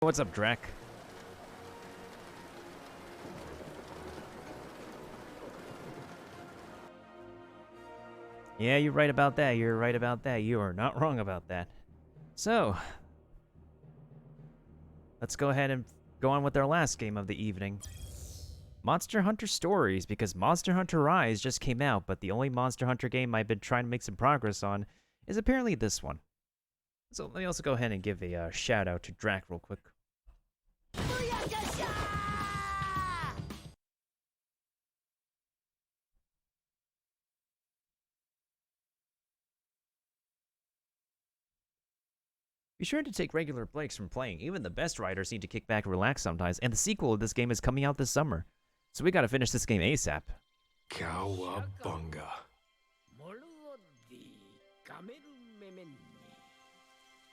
What's up, Drek? Yeah, you're right about that. You're right about that. You are not wrong about that. So, let's go ahead and go on with our last game of the evening. Monster Hunter Stories, because Monster Hunter Rise just came out, but the only Monster Hunter game I've been trying to make some progress on is apparently this one. So let me also go ahead and give a shout out to Drac real quick. Be sure to take regular breaks from playing. Even the best writers need to kick back and relax sometimes, and the sequel of this game is coming out this summer. So we gotta finish this game ASAP. Cowabunga.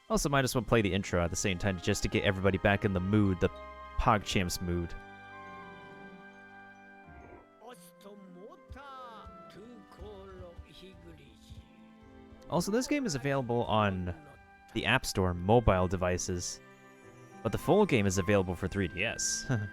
Also, might as well play the intro at the same time just to get everybody back in the mood, the PogChamps mood. Also, this game is available on the App Store mobile devices, but the full game is available for 3DS.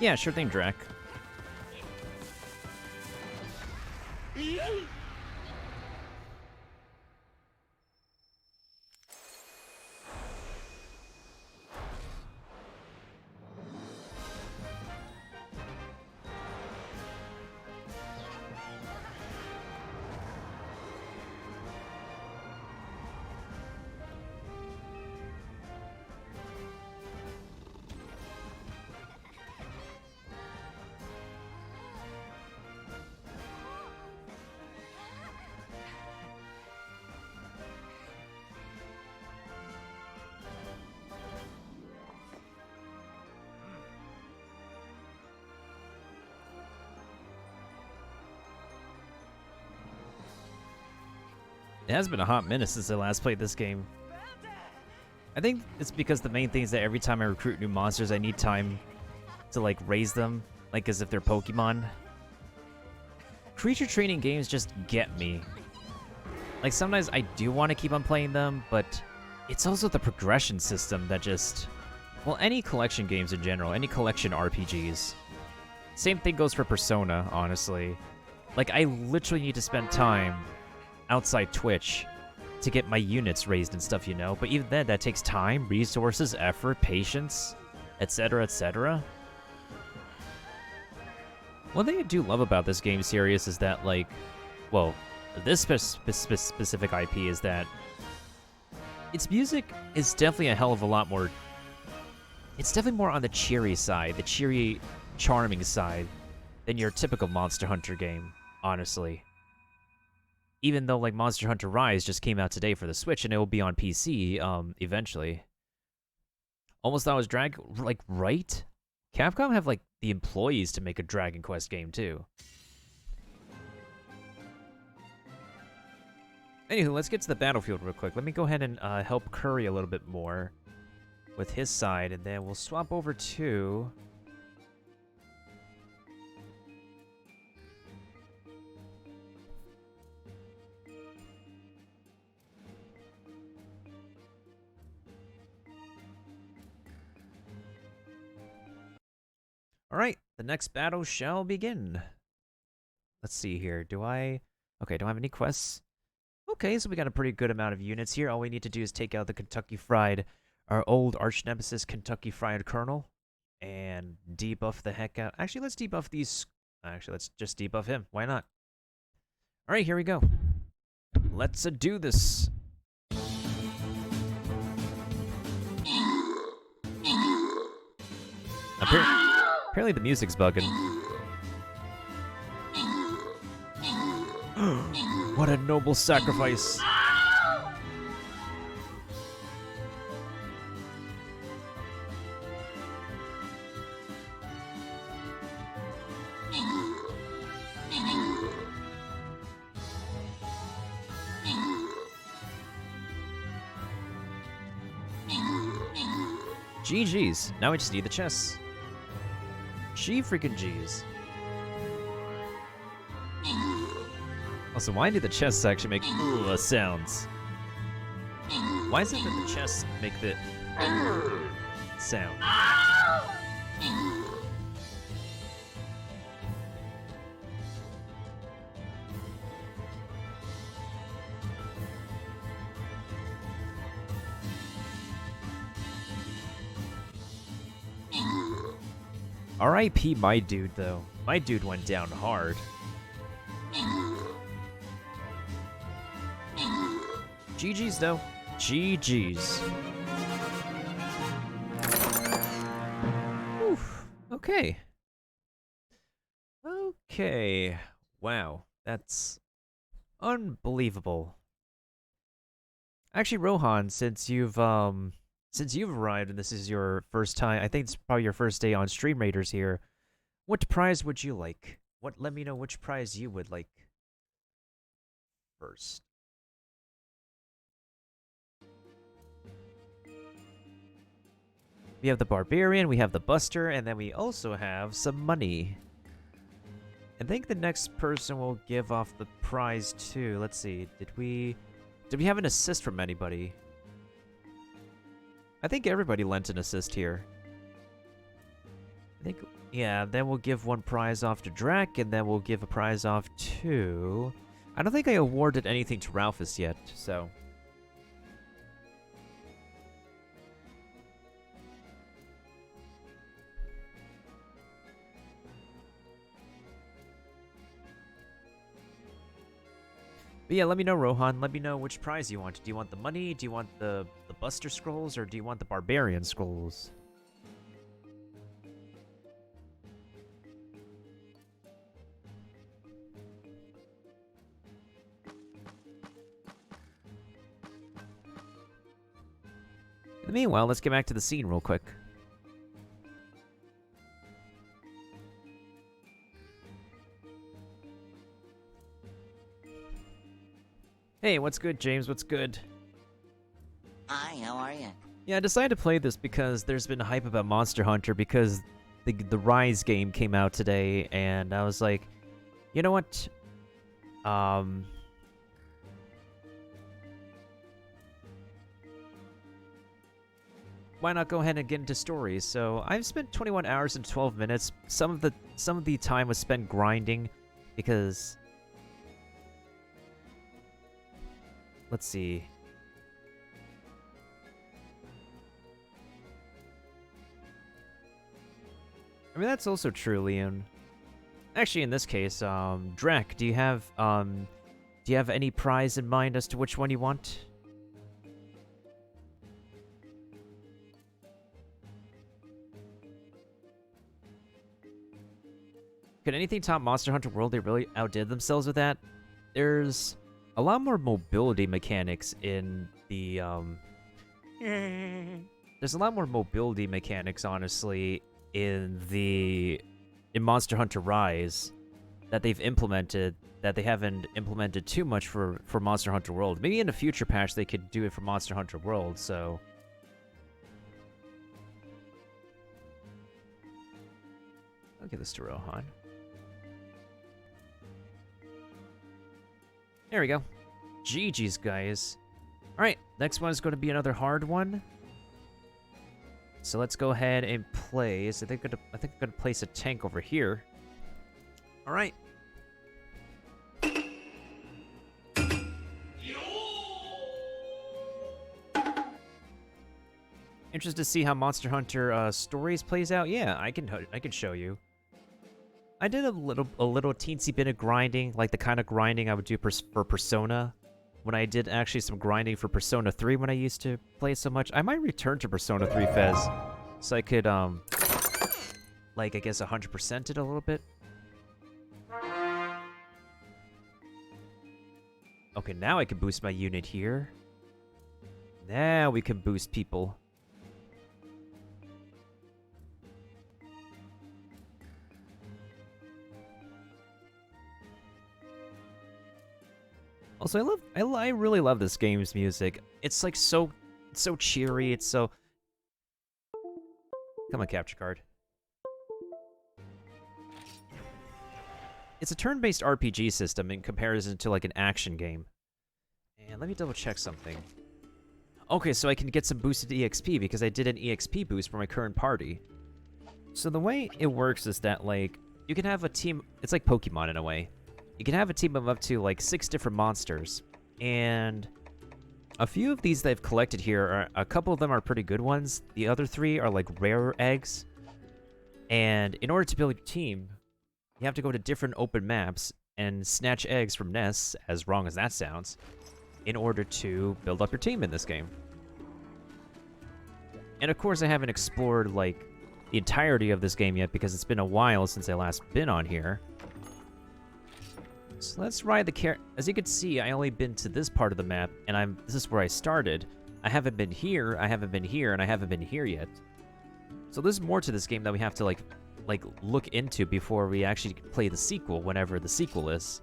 Yeah, sure thing, Drac. It has been a hot minute since I last played this game. I think it's because the main thing is that every time I recruit new monsters, I need time to, like, raise them, like as if they're Pokemon. Creature training games just get me. Like, sometimes I do want to keep on playing them, but it's also the progression system that just... Well, any collection games in general, any collection RPGs. Same thing goes for Persona, honestly. Like, I literally need to spend time outside Twitch to get my units raised and stuff, you know? But even then, that takes time, resources, effort, patience, etc., etc. One thing I do love about this game series is that, like, well, this specific IP is that its music is definitely a hell of a lot more... It's definitely more on the cheery side, the cheery, charming side, than your typical Monster Hunter game, honestly. Even though, like, Monster Hunter Rise just came out today for the Switch, and it will be on PC, eventually. Almost thought it was like, right? Capcom have, like, the employees to make a Dragon Quest game, too. Anywho, let's get to the battlefield real quick. Let me go ahead and help Curry a little bit more with his side, and then we'll swap over to... Alright, the next battle shall begin. Let's see here. Do I... Okay, don't have any quests. Okay, so we got a pretty good amount of units here. All we need to do is take out the Kentucky Fried, our old arch nemesis Kentucky Fried Colonel, and debuff the heck out. Actually, let's debuff these. Actually, let's just debuff him. Why not? All right, here we go. Let's do this. Apparently the music's bugging. What a noble sacrifice. GG's. Now we just need the chests. G freaking G's. Also, why do the chests actually make sounds? Why is it that the chests make the sound? R.I.P. my dude, though. My dude went down hard. GG's, though. GG's. Oof. Okay. Okay. Wow. That's unbelievable. Actually, Rohan, since you've arrived and this is your first time, I think it's probably your first day on Stream Raiders here, what prize would you like? Let me know which prize you would like first. We have the Barbarian, we have the Buster, and then we also have some money. I think the next person will give off the prize too. Let's see, did we have an assist from anybody? I think everybody lent an assist here. I think, yeah, then we'll give one prize off to Drac, and then we'll give a prize off to... I don't think I awarded anything to Ralphus yet, so... But yeah, let me know, Rohan. Let me know which prize you want. Do you want the money? Do you want the Buster Scrolls? Or do you want the Barbarian Scrolls? In the meanwhile, let's get back to the scene real quick. Hey, what's good, James? What's good? Hi, how are you? Yeah, I decided to play this because there's been hype about Monster Hunter because the Rise game came out today, and I was like, you know what? Why not go ahead and get into stories? So I've spent 21 hours and 12 minutes. Some of the time was spent grinding because... Let's see. I mean, that's also true, Leon. Actually, in this case, Drac, do you have any prize in mind as to which one you want? Could anything top Monster Hunter World? They really outdid themselves with that. There's a lot more mobility mechanics in the, There's a lot more mobility mechanics, honestly, in Monster Hunter Rise that they've implemented that they haven't implemented too much for Monster Hunter World. Maybe in a future patch they could do it for Monster Hunter World, so... I'll give this to Rohan. There we go. GG's, guys. Alright, next one is going to be another hard one. So let's go ahead and place... I think I'm going to place a tank over here. Alright. Interested to see how Monster Hunter Stories plays out? Yeah, I can show you. I did a little teensy bit of grinding, like the kind of grinding I would do for Persona. When I did actually some grinding for Persona 3 when I used to play so much. I might return to Persona 3 Fez, so I could like I guess 100% it a little bit. Okay, now I can boost my unit here. Now we can boost people. Also, I really love this game's music. It's like so cheery. It's so. Come on, capture card. It's a turn-based RPG system in comparison to like an action game. And let me double check something. Okay, so I can get some boosted EXP because I did an EXP boost for my current party. So the way it works is that like you can have a team. It's like Pokemon in a way. You can have a team of up to like 6 different monsters, and a few of these that I've collected here, a couple of them are pretty good ones. The other 3 are like rare eggs, and in order to build your team, you have to go to different open maps and snatch eggs from nests, as wrong as that sounds, in order to build up your team in this game. And of course, I haven't explored like the entirety of this game yet because it's been a while since I last been on here. So let's ride the As you can see, I only been to this part of the map, and this is where I started. I haven't been here, I haven't been here, and I haven't been here yet. So there's more to this game that we have to like look into before we actually play the sequel, whenever the sequel is.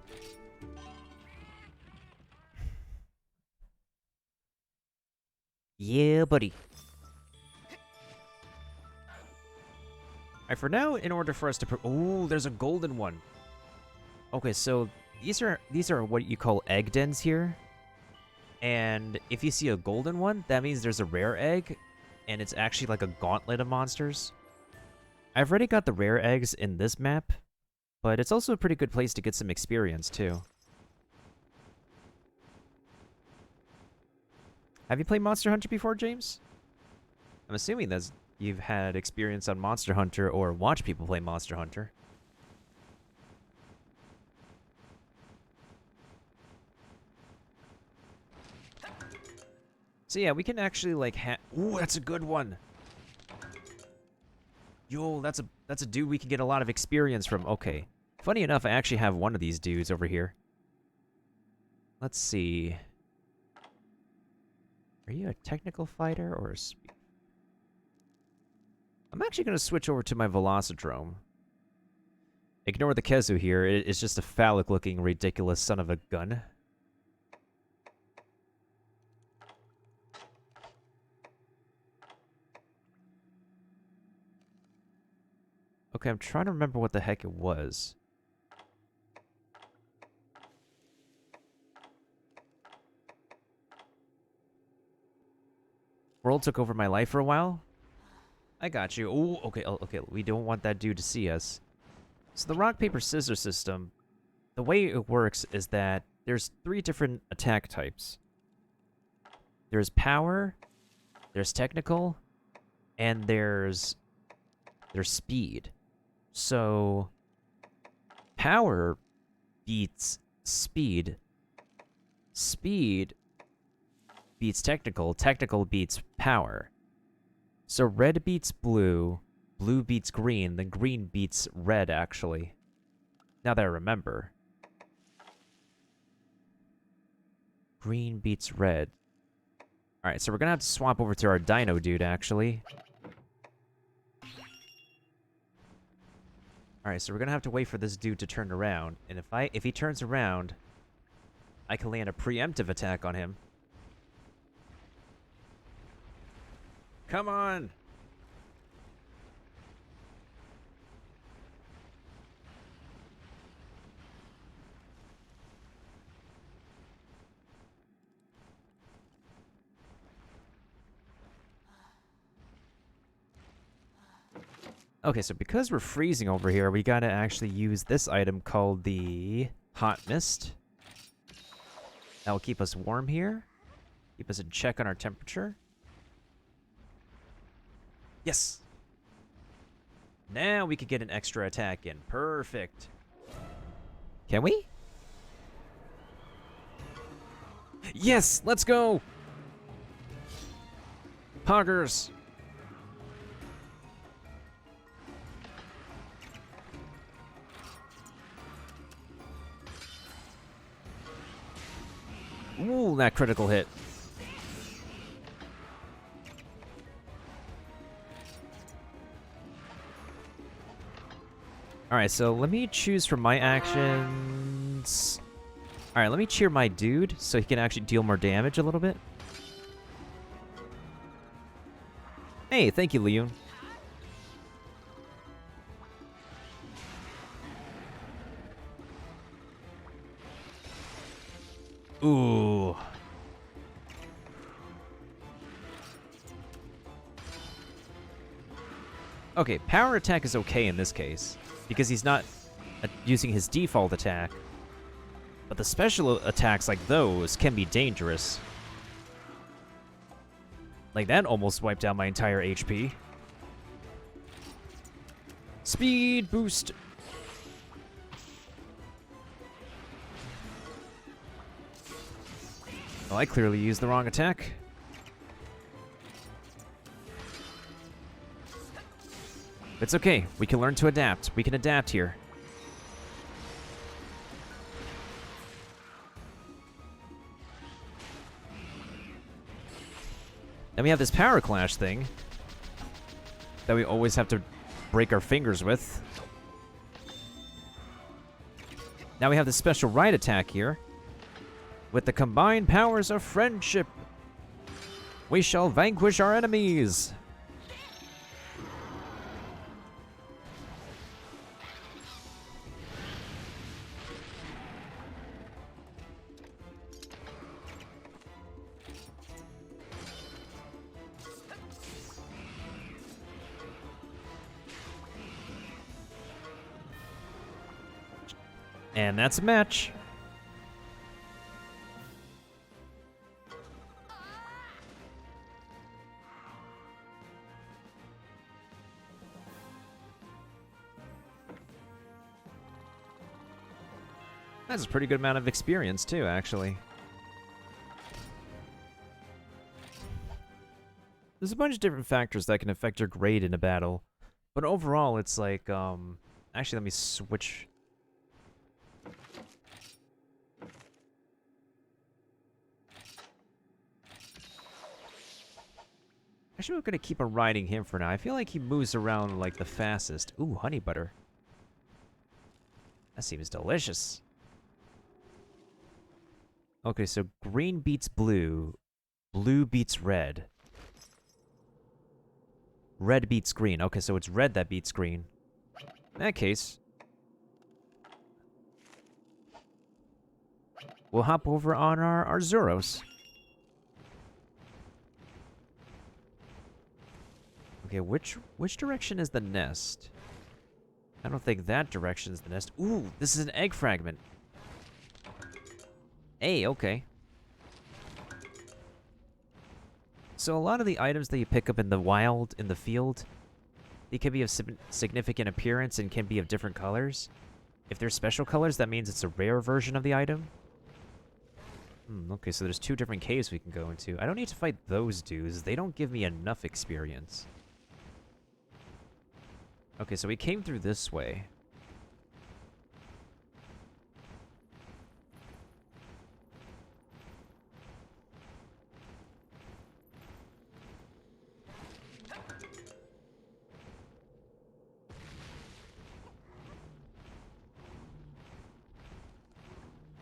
Yeah, buddy. Alright, for now, in order for us to... Oh, there's a golden one. Okay, so these are what you call egg dens here. And if you see a golden one, that means there's a rare egg, and it's actually like a gauntlet of monsters. I've already got the rare eggs in this map, but it's also a pretty good place to get some experience, too. Have you played Monster Hunter before, James? I'm assuming that you've had experience on Monster Hunter or watched people play Monster Hunter. So yeah, we can actually like ooh, that's a good one. Yo, that's a dude we can get a lot of experience from. Okay. Funny enough, I actually have one of these dudes over here. Let's see. Are you a technical fighter or a speed? I'm actually going to switch over to my Velocidrome. Ignore the Kezu here. It's just a phallic-looking, ridiculous son of a gun. Okay, I'm trying to remember what the heck it was. World took over my life for a while? I got you. Oh, okay, okay. We don't want that dude to see us. So the rock, paper, scissors system, the way it works is that there's 3 different attack types. There's power, there's technical, and there's speed. So power beats speed. Speed beats technical. Technical beats power. So red beats blue. Blue beats green. Then green beats red, actually. Now that I remember. Green beats red. Alright, so we're gonna have to swap over to our dino dude, actually. Alright, so we're gonna have to wait for this dude to turn around. And if he turns around, I can land a preemptive attack on him. Come on! Okay, so because we're freezing over here, we gotta actually use this item called the Hot Mist. That will keep us warm here. Keep us in check on our temperature. Yes! Now we can get an extra attack in. Perfect. Can we? Yes! Let's go! Poggers! Ooh, that critical hit. Alright, so let me choose from my actions. Alright, let me cheer my dude so he can actually deal more damage a little bit. Hey, thank you, Leon. Ooh. Okay, power attack is okay in this case, because he's not using his default attack. But the special attacks like those can be dangerous. Like, that almost wiped out my entire HP. Speed boost! Well, I clearly used the wrong attack. It's okay. We can learn to adapt. We can adapt here. Then we have this power clash thing that we always have to break our fingers with. Now we have the special right attack here. With the combined powers of friendship, we shall vanquish our enemies. And that's a match. That's a pretty good amount of experience, too, actually. There's a bunch of different factors that can affect your grade in a battle. But overall, it's like, actually, let me switch. Actually, we're gonna keep on riding him for now. I feel like he moves around like the fastest. Ooh, honey butter. That seems delicious. Okay, so green beats blue. Blue beats red. Red beats green. Okay, so it's red that beats green. In that case, we'll hop over on our Zuros. Okay, which direction is the nest? I don't think that direction is the nest. Ooh, this is an egg fragment. Hey, okay. So a lot of the items that you pick up in the wild, in the field, they can be of significant appearance and can be of different colors. If they're special colors, that means it's a rare version of the item. Okay, so there's two different caves we can go into. I don't need to fight those dudes. They don't give me enough experience. Okay, so we came through this way.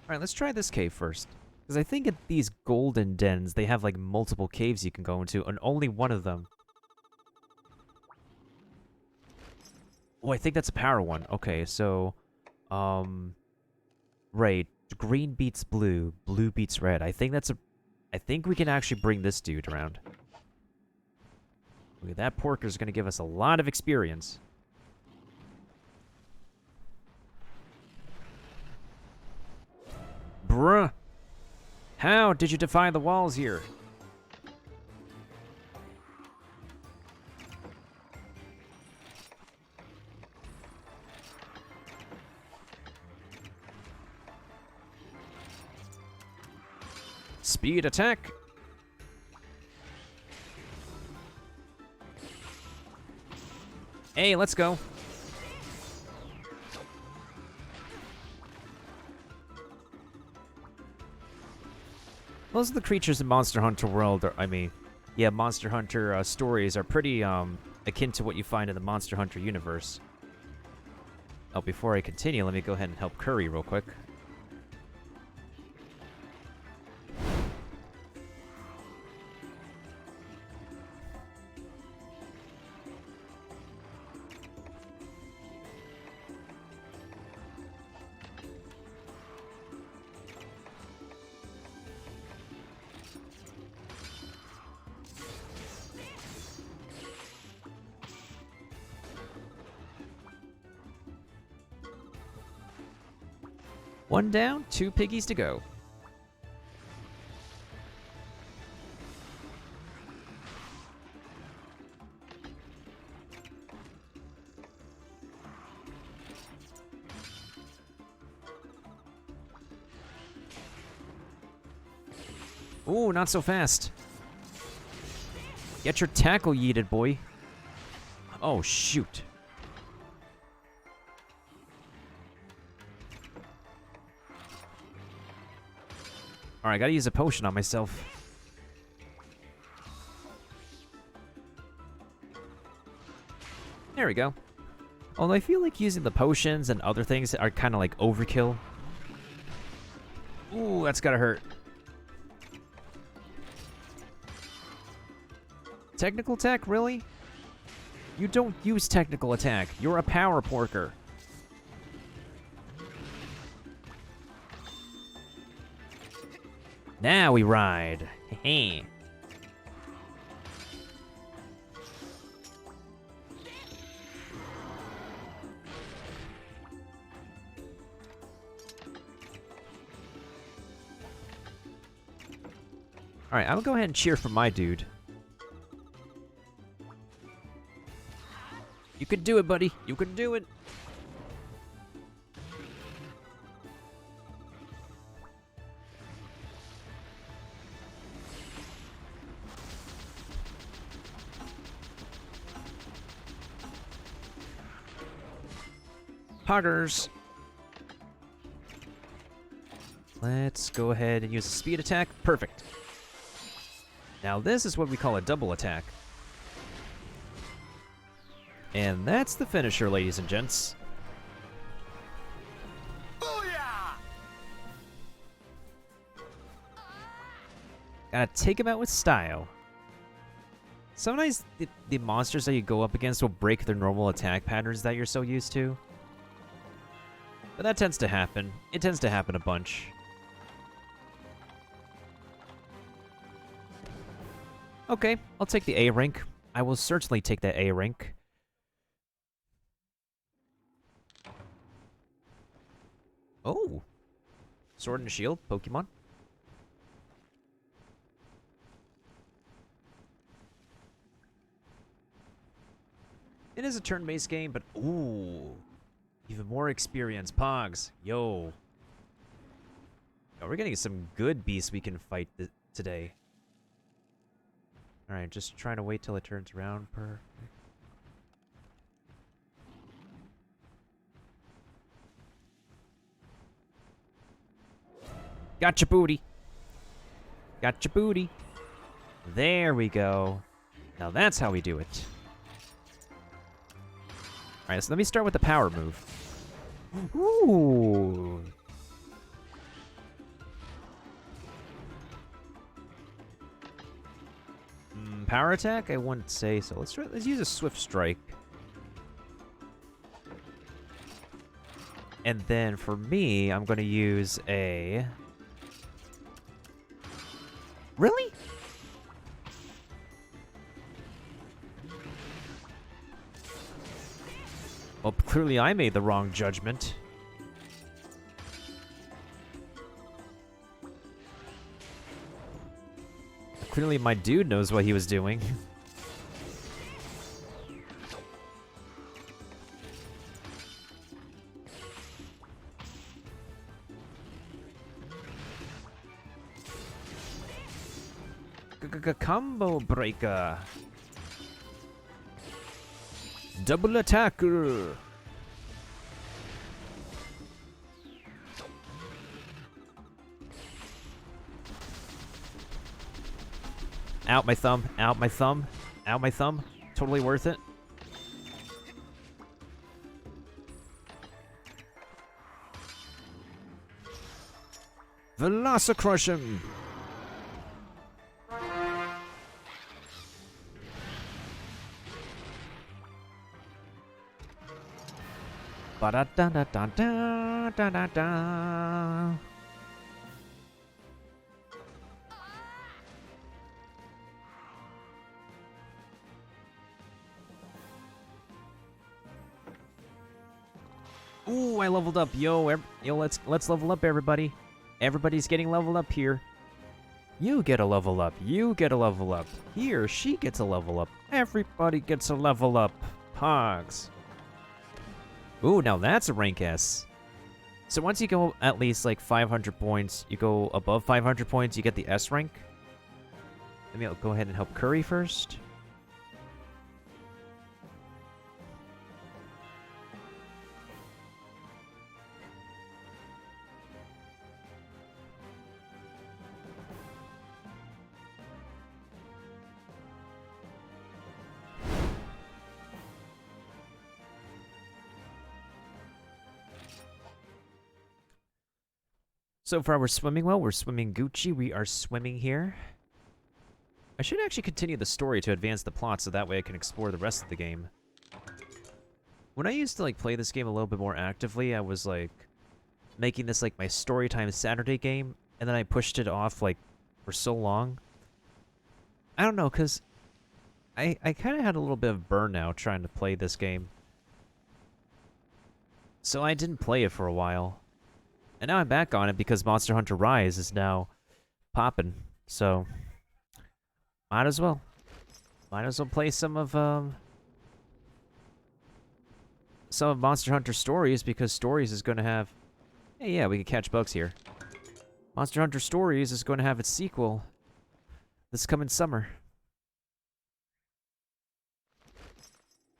Alright, let's try this cave first. Because I think at these golden dens, they have like multiple caves you can go into, and only one of them. Oh, I think that's a power one. Okay, so, right, green beats blue, blue beats red. I think we can actually bring this dude around. Okay, that porker's gonna give us a lot of experience. Bruh! How did you defy the walls here? Speed attack. Hey, let's go. Most of the creatures in Monster Hunter World are, Monster Hunter stories are pretty akin to what you find in the Monster Hunter universe. Oh, before I continue, let me go ahead and help Curry real quick. One down, 2 piggies to go. Ooh, not so fast. Get your tackle yeeted, boy. Oh, shoot. Alright, I gotta use a potion on myself. There we go. Although I feel like using the potions and other things are kind of like overkill. Ooh, that's gotta hurt. Technical attack, really? You don't use technical attack. You're a power porker. Now we ride. Heh. Alright, I'll go ahead and cheer for my dude. You can do it, buddy. You can do it. Poggers. Let's go ahead and use a speed attack. Perfect. Now this is what we call a double attack. And that's the finisher, ladies and gents. Booyah! Gotta take him out with style. Sometimes the monsters that you go up against will break their normal attack patterns that you're so used to. But that tends to happen. It tends to happen a bunch. Okay, I'll take the A rank. I will certainly take that A rank. Oh. Sword and Shield, Pokemon. It is a turn-based game, but ooh. Even more experience, Pogs. Yo. Oh, we're getting some good beasts we can fight today. Alright, just trying to wait till it turns around. Perfect. Gotcha, booty. Gotcha, booty. There we go. Now that's how we do it. Alright, so let me start with the power move. Ooh. Power attack? I wouldn't say so. Let's use a Swift Strike. And then for me, I'm going to use a... Really? Well, clearly I made the wrong judgment. Clearly my dude knows what he was doing. Combo breaker. Double attacker. Out my thumb, out my thumb, out my thumb. Totally worth it. Velocicrush him. Ba-da-da-da-da-da-da-da-da. Ooh, I leveled up. Yo, let's level up, everybody. Everybody's getting leveled up here. You get a level up. You get a level up. He or she gets a level up. Everybody gets a level up. Pogs. Ooh, now that's a rank S. So once you go at least like 500 points, you go above 500 points, you get the S rank. Maybe I'll go ahead and help Curry first. So far, we're swimming well. We're swimming Gucci. We are swimming here. I should actually continue the story to advance the plot so that way I can explore the rest of the game. When I used to like play this game a little bit more actively, I was like making this like my Storytime Saturday game, and then I pushed it off like for so long. I don't know, because I kind of had a little bit of burnout trying to play this game. So I didn't play it for a while. And now I'm back on it because Monster Hunter Rise is now popping. So, might as well. Might as well play some of Monster Hunter Stories, because Stories is going to have... Hey, yeah, we can catch bugs here. Monster Hunter Stories is going to have its sequel this coming summer.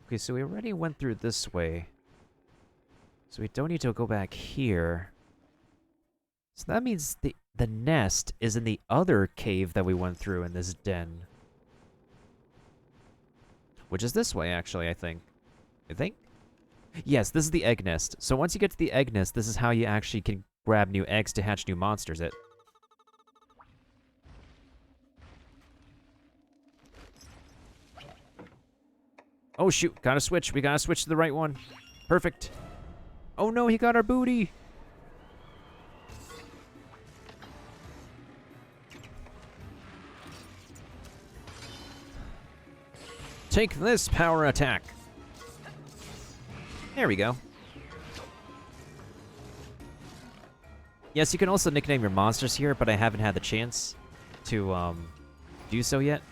Okay, so we already went through this way. So we don't need to go back here. So that means the nest is in the other cave that we went through in this den. Which is this way, actually, I think. Yes, this is the egg nest. So once you get to the egg nest, this is how you actually can grab new eggs to hatch new monsters. Oh shoot, gotta switch. We gotta switch to the right one. Perfect. Oh no, he got our booty. Take this power attack. There we go. Yes, you can also nickname your monsters here, but I haven't had the chance to do so yet.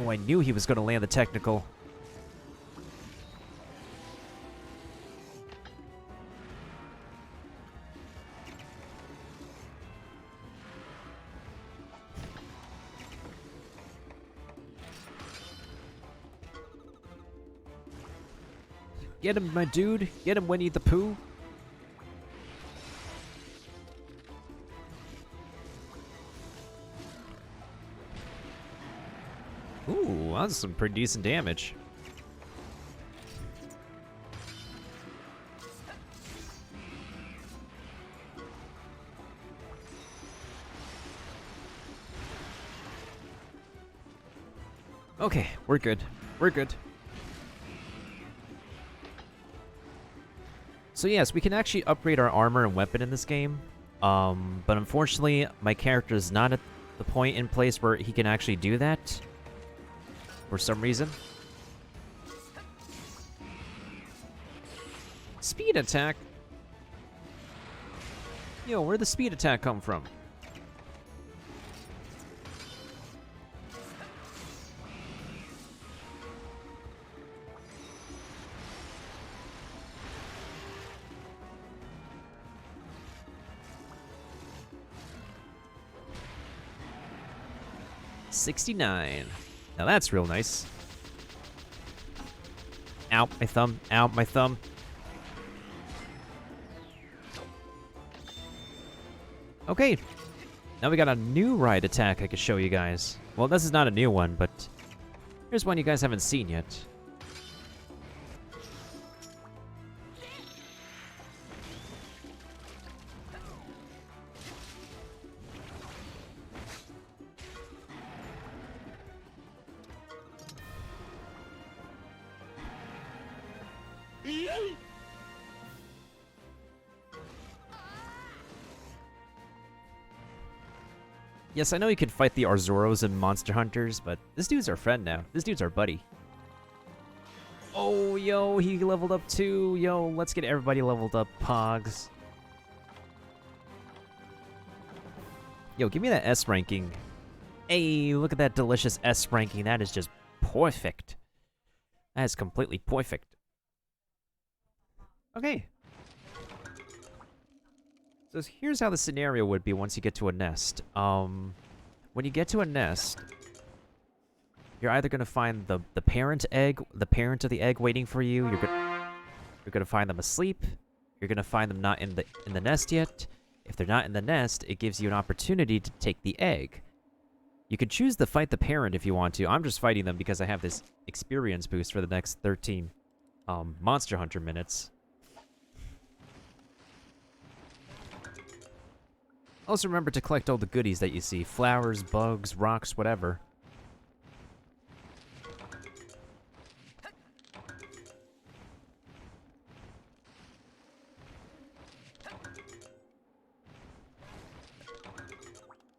Oh, I knew he was going to land the technical. Get him, my dude. Get him, Winnie the Pooh. Ooh, that's some pretty decent damage. Okay, we're good. We're good. So yes, we can actually upgrade our armor and weapon in this game. But unfortunately, my character is not at the point in place where he can actually do that. For some reason. Speed attack? Yo, where'd the speed attack come from? 69. Now that's real nice. Ow, my thumb. Ow, my thumb. Okay. Now we got a new ride attack I could show you guys. Well, this is not a new one, but here's one you guys haven't seen yet. Yes, I know you could fight the Arzuros and Monster Hunters, but this dude's our friend now. This dude's our buddy. Oh, yo, he leveled up too. Yo, let's get everybody leveled up, Pogs. Yo, give me that S ranking. Hey, look at that delicious S ranking. That is just perfect. That is completely perfect. Okay. So here's how the scenario would be once you get to a nest. When you get to a nest, you're either gonna find the parent egg, the parent of the egg waiting for you. You're gonna find them asleep. You're gonna find them not in the nest yet. If they're not in the nest, it gives you an opportunity to take the egg. You could choose to fight the parent if you want to. I'm just fighting them because I have this experience boost for the next 13 Monster Hunter minutes. Also remember to collect all the goodies that you see. Flowers, bugs, rocks, whatever.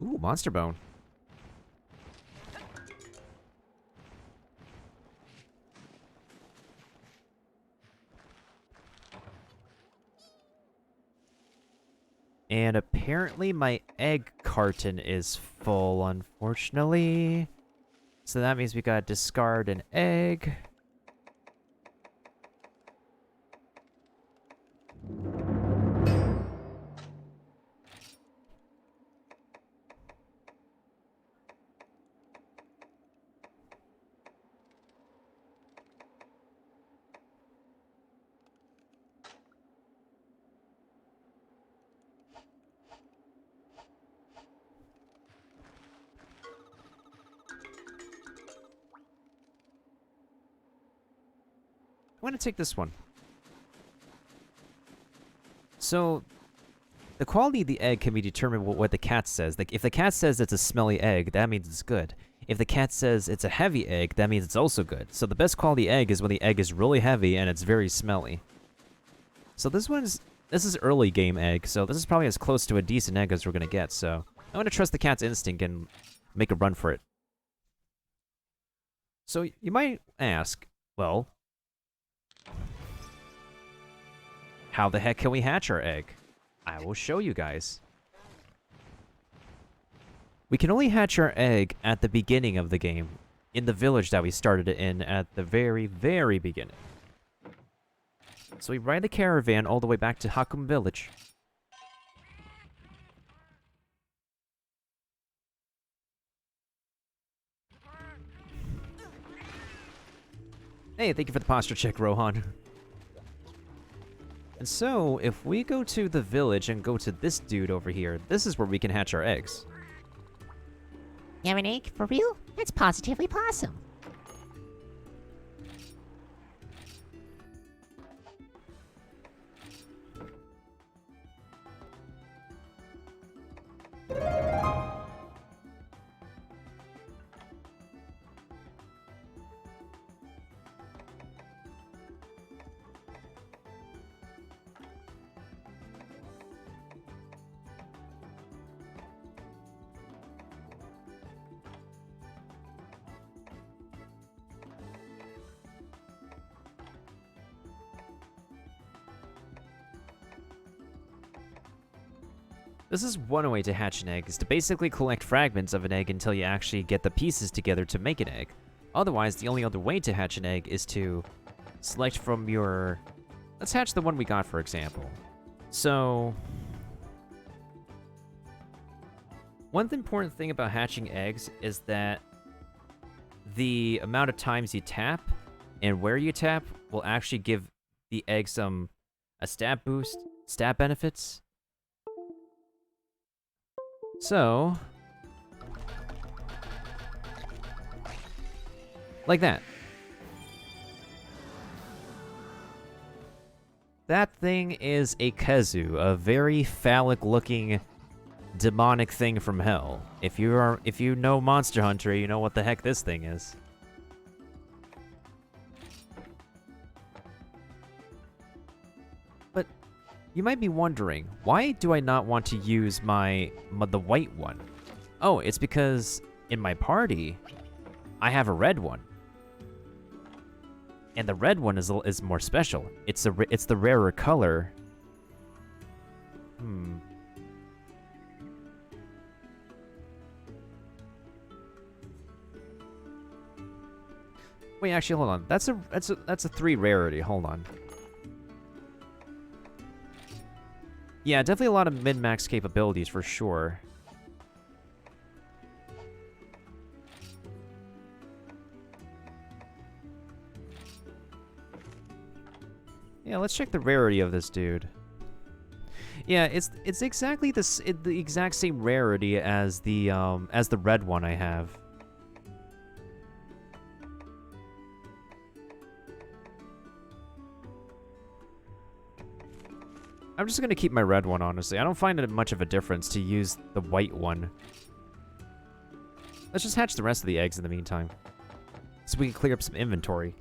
Ooh, Monster Bone. And apparently my egg carton is full, unfortunately. So that means we gotta discard an egg. I want to take this one. So, the quality of the egg can be determined by what the cat says. Like, if the cat says it's a smelly egg, that means it's good. If the cat says it's a heavy egg, that means it's also good. So the best quality egg is when the egg is really heavy and it's very smelly. So this is early game egg, so this is probably as close to a decent egg as we're gonna get, so I'm gonna trust the cat's instinct and make a run for it. So you might ask, well, how the heck can we hatch our egg? I will show you guys. We can only hatch our egg at the beginning of the game, in the village that we started it in at the very, very beginning. So we ride the caravan all the way back to Hakum Village. Hey, thank you for the posture check, Rohan. And so, if we go to the village and go to this dude over here, this is where we can hatch our eggs. You have an egg? For real? That's positively awesome. This is one way to hatch an egg, is to basically collect fragments of an egg until you actually get the pieces together to make an egg. Otherwise, the only other way to hatch an egg is to select from your... Let's hatch the one we got, for example. So... One important thing about hatching eggs is that the amount of times you tap and where you tap will actually give the egg a stat boost, stat benefits. So, like that. That thing is a Kezu, a very phallic-looking demonic thing from hell. If you know Monster Hunter, you know what the heck this thing is. But you might be wondering, why do I not want to use the white one? Oh, it's because in my party, I have a red one. And the red one is more special. It's the rarer color. Wait, actually, hold on. That's a 3 rarity. Hold on. Yeah, definitely a lot of min-max capabilities for sure. Yeah, let's check the rarity of this dude. Yeah, it's exactly the exact same rarity as the red one I have. I'm just gonna keep my red one, honestly. I don't find it much of a difference to use the white one. Let's just hatch the rest of the eggs in the meantime, so we can clear up some inventory.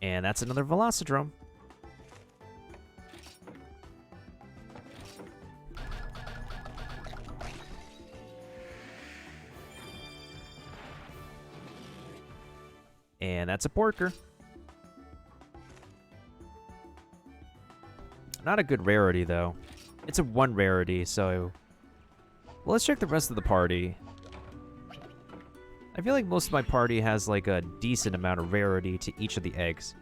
And that's another Velocidrome. And that's a Porker. Not a good rarity, though. It's a 1 rarity, so... Well, let's check the rest of the party. I feel like most of my party has, like, a decent amount of rarity to each of the eggs.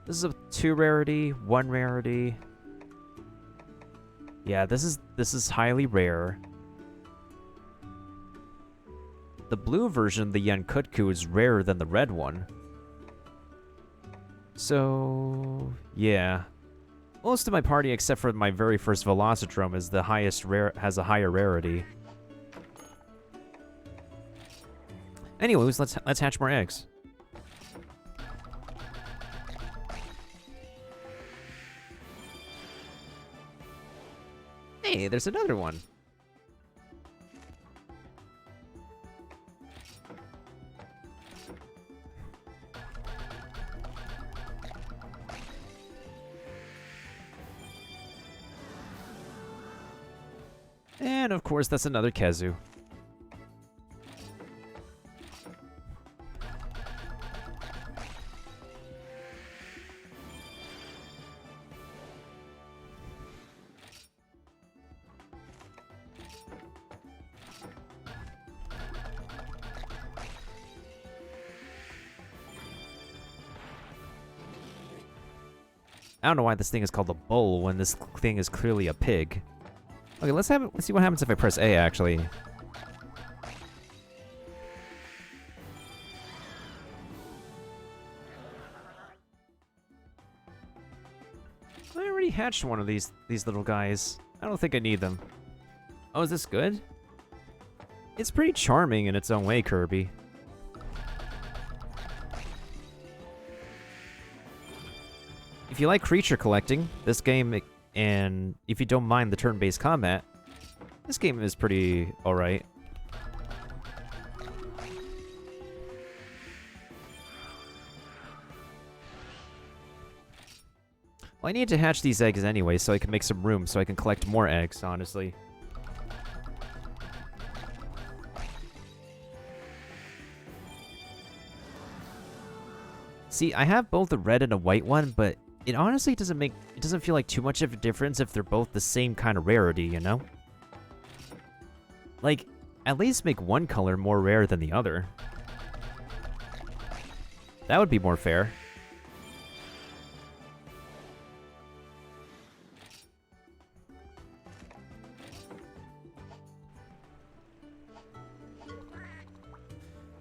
This is a 2 rarity, 1 rarity. Yeah, this is highly rare. The blue version, the Yankutku, is rarer than the red one. So, yeah. Most of my party, except for my very first Velocidrome, is the highest has a higher rarity. Anyways, let's hatch more eggs. Hey, there's another one. And of course, that's another Kezu. I don't know why this thing is called a bull when this thing is clearly a pig. Okay, let's see what happens if I press A, actually. I already hatched one of these little guys. I don't think I need them. Oh, is this good? It's pretty charming in its own way, Kirby. If you like creature collecting, this game, and if you don't mind the turn-based combat, this game is pretty alright. Well, I need to hatch these eggs anyway, so I can make some room, so I can collect more eggs, honestly. See, I have both a red and a white one, but it honestly doesn't feel like too much of a difference if they're both the same kind of rarity, you know? Like, at least make one color more rare than the other. That would be more fair.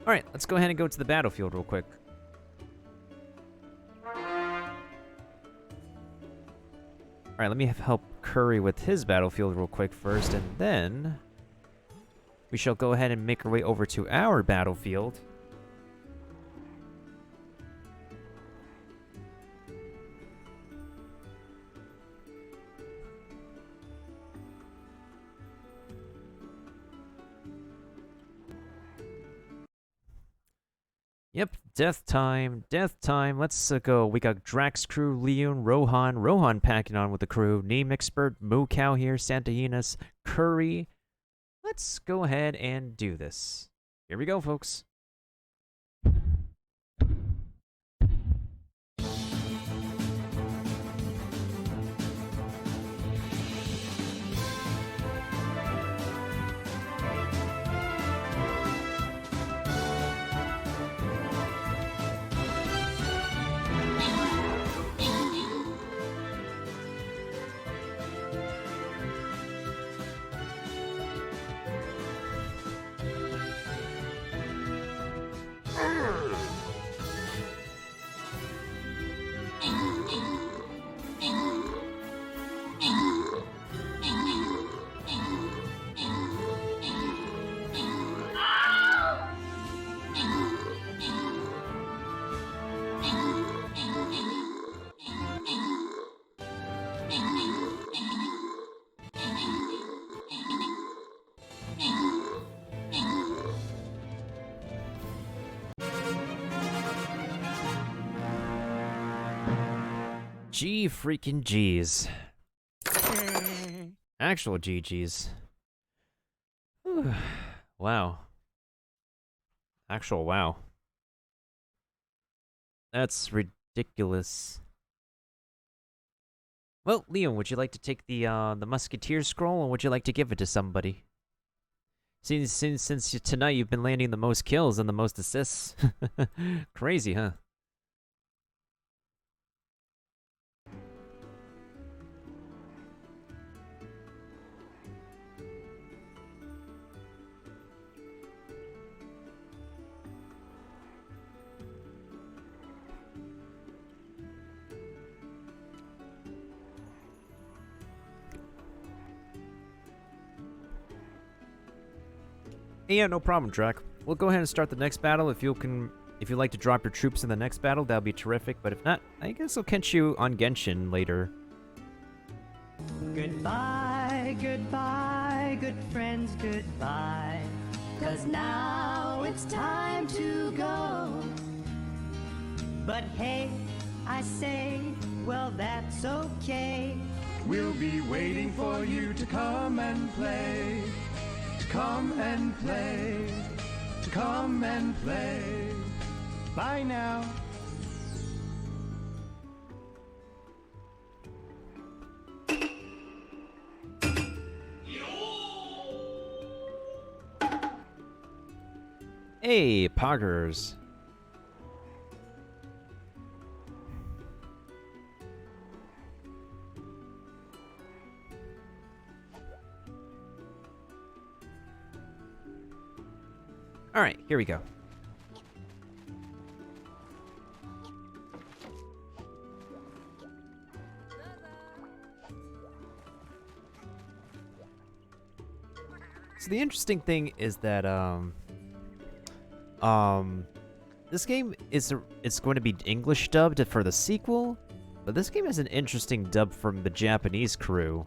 Alright, let's go ahead and go to the battlefield real quick. Alright, let me help Curry with his battlefield real quick first, and then we shall go ahead and make our way over to our battlefield. Yep, death time, death time. Let's go. We got Drax crew, Leon, Rohan packing on with the crew, Neem Expert, Moo Cow here, Santahinas, Curry. Let's go ahead and do this. Here we go, folks. G freaking G's. Actual GG's. Whew. Wow. Actual wow. That's ridiculous. Well, Leon, would you like to take the Musketeer scroll, or would you like to give it to somebody? Since tonight you've been landing the most kills and the most assists. Crazy, huh? Yeah, no problem, Drac. We'll go ahead and start the next battle. If you'd like to drop your troops in the next battle, that'll be terrific. But if not, I guess I'll catch you on Genshin later. Goodbye, goodbye, good friends, goodbye. 'Cause now it's time to go. But hey, I say, well, that's okay. We'll be waiting for you to come and play. To come and play. To come and play. Bye now. Hey, poggers. All right, here we go. So the interesting thing is that this game it's going to be English dubbed for the sequel, but this game has an interesting dub from the Japanese crew.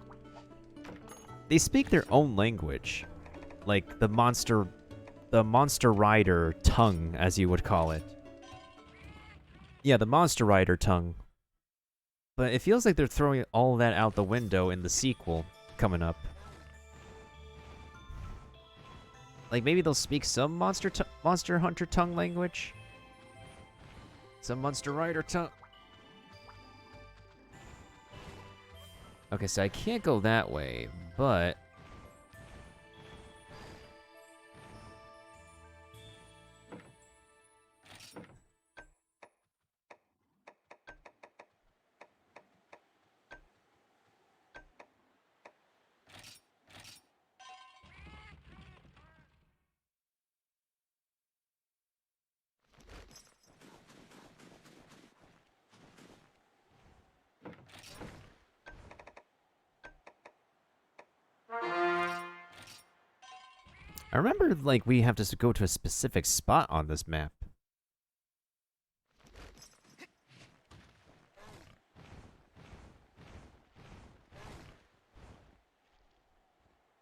They speak their own language, like the Monster Rider tongue, as you would call it. Yeah, the Monster Rider tongue. But it feels like they're throwing all that out the window in the sequel coming up. Like, maybe they'll speak some Monster Hunter tongue language? Some Monster Rider tongue? Okay, so I can't go that way, but I remember, like, we have to go to a specific spot on this map.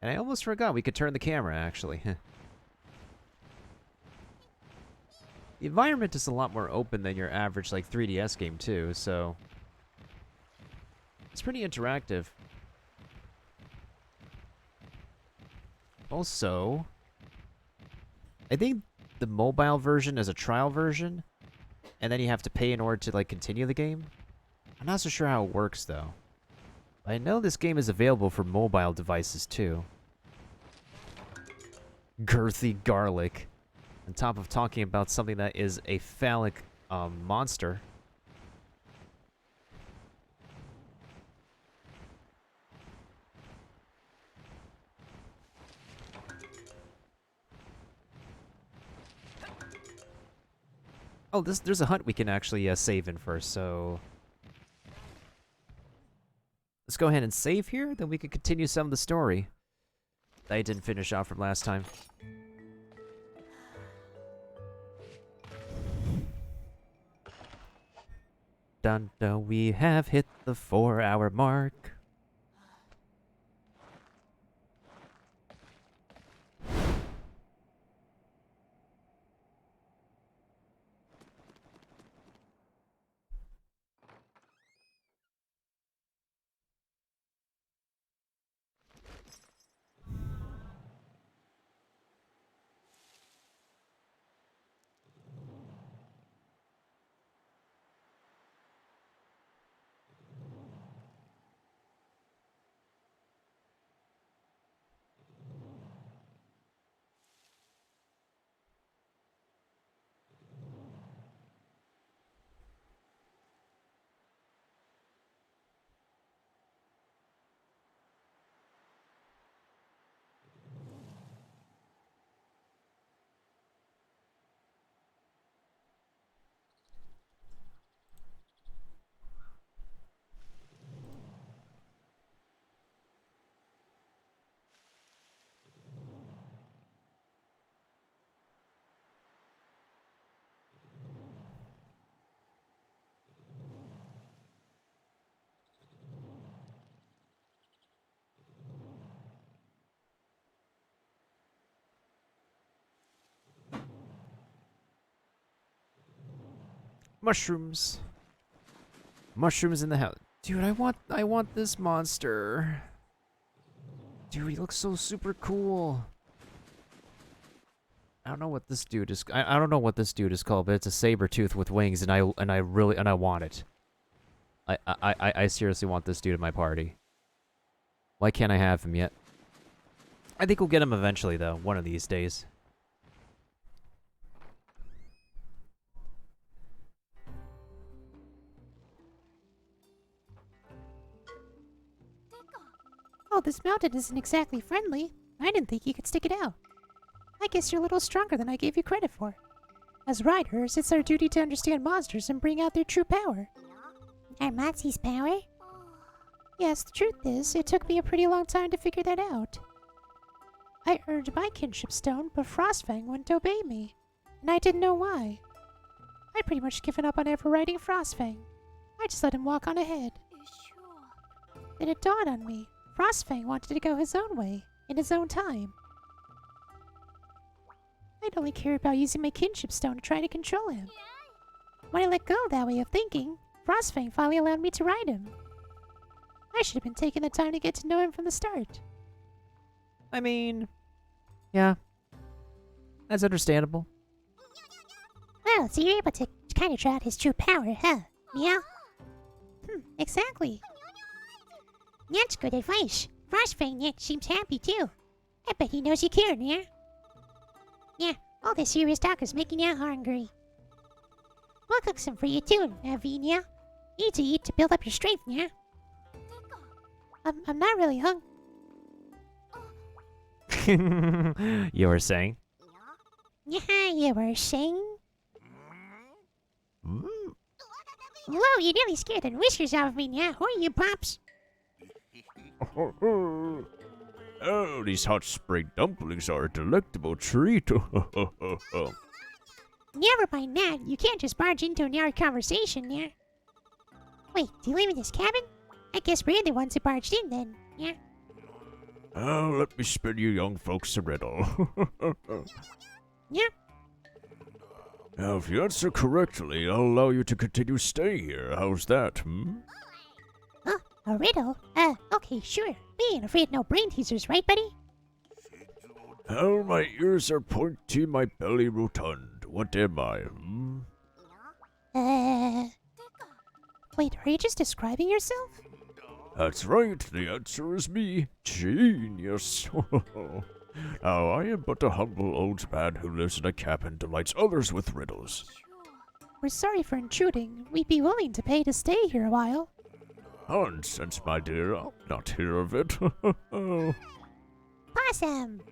And I almost forgot we could turn the camera, actually. The environment is a lot more open than your average, like, 3DS game, too, so... It's pretty interactive. Also... I think the mobile version is a trial version, and then you have to pay in order to, like, continue the game. I'm not so sure how it works, though. I know this game is available for mobile devices, too. Girthy garlic. On top of talking about something that is a phallic, monster. Oh, there's a hut we can actually save in first, so... Let's go ahead and save here, then we can continue some of the story that I didn't finish off from last time. Dun dun, we have hit the 4-hour mark. Mushrooms. Mushrooms in the house. Dude, I want this monster. Dude, he looks so super cool. I don't know what this dude is. I don't know what this dude is called, but it's a saber tooth with wings, and I want it. I seriously want this dude in my party. Why can't I have him yet? I think we'll get him eventually, though, one of these days. Oh, this mountain isn't exactly friendly. I didn't think you could stick it out. I guess you're a little stronger than I gave you credit for. As riders, it's our duty to understand monsters and bring out their true power. Our Mozzie's power? Yes, the truth is, it took me a pretty long time to figure that out. I earned my kinship stone, but Frostfang wouldn't obey me, and I didn't know why. I'd pretty much given up on ever riding Frostfang. I just let him walk on ahead. Then it dawned on me. Frostfang wanted to go his own way, in his own time. I'd only care about using my kinship stone to try to control him. When I let go of that way of thinking, Frostfang finally allowed me to ride him. I should have been taking the time to get to know him from the start. I mean... yeah. That's understandable. Well, so you're able to kind of draw out his true power, huh? Yeah? Exactly. That's good advice. Frostfang seems happy too. I bet he knows you care, yeah? Yeah, all this serious talk is making you hungry. We'll cook some for you too, Navinia. Eat to eat to build up your strength, yeah? I'm not really hungry. You were saying? Yeah, you were saying? Whoa, you nearly scared the whiskers off of me, yeah? Who are you, Pops? Oh, these hot spring dumplings are a delectable treat. Never mind that. You can't just barge into an hour conversation there. Wait, do you live in this cabin? I guess we're the ones who barged in then, yeah? Oh, let me spin you young folks a riddle. Yeah? Now, if you answer correctly, I'll allow you to continue staying here. How's that, Huh? A riddle? Okay, sure. We ain't afraid of no brain teasers, right, buddy? Oh, my ears are pointy, my belly rotund. What am I, Wait, are you just describing yourself? That's right, the answer is me. Genius. Now, I am but a humble old man who lives in a cabin and delights others with riddles. We're sorry for intruding. We'd be willing to pay to stay here a while. Nonsense, my dear. I'll not hear of it. Possum!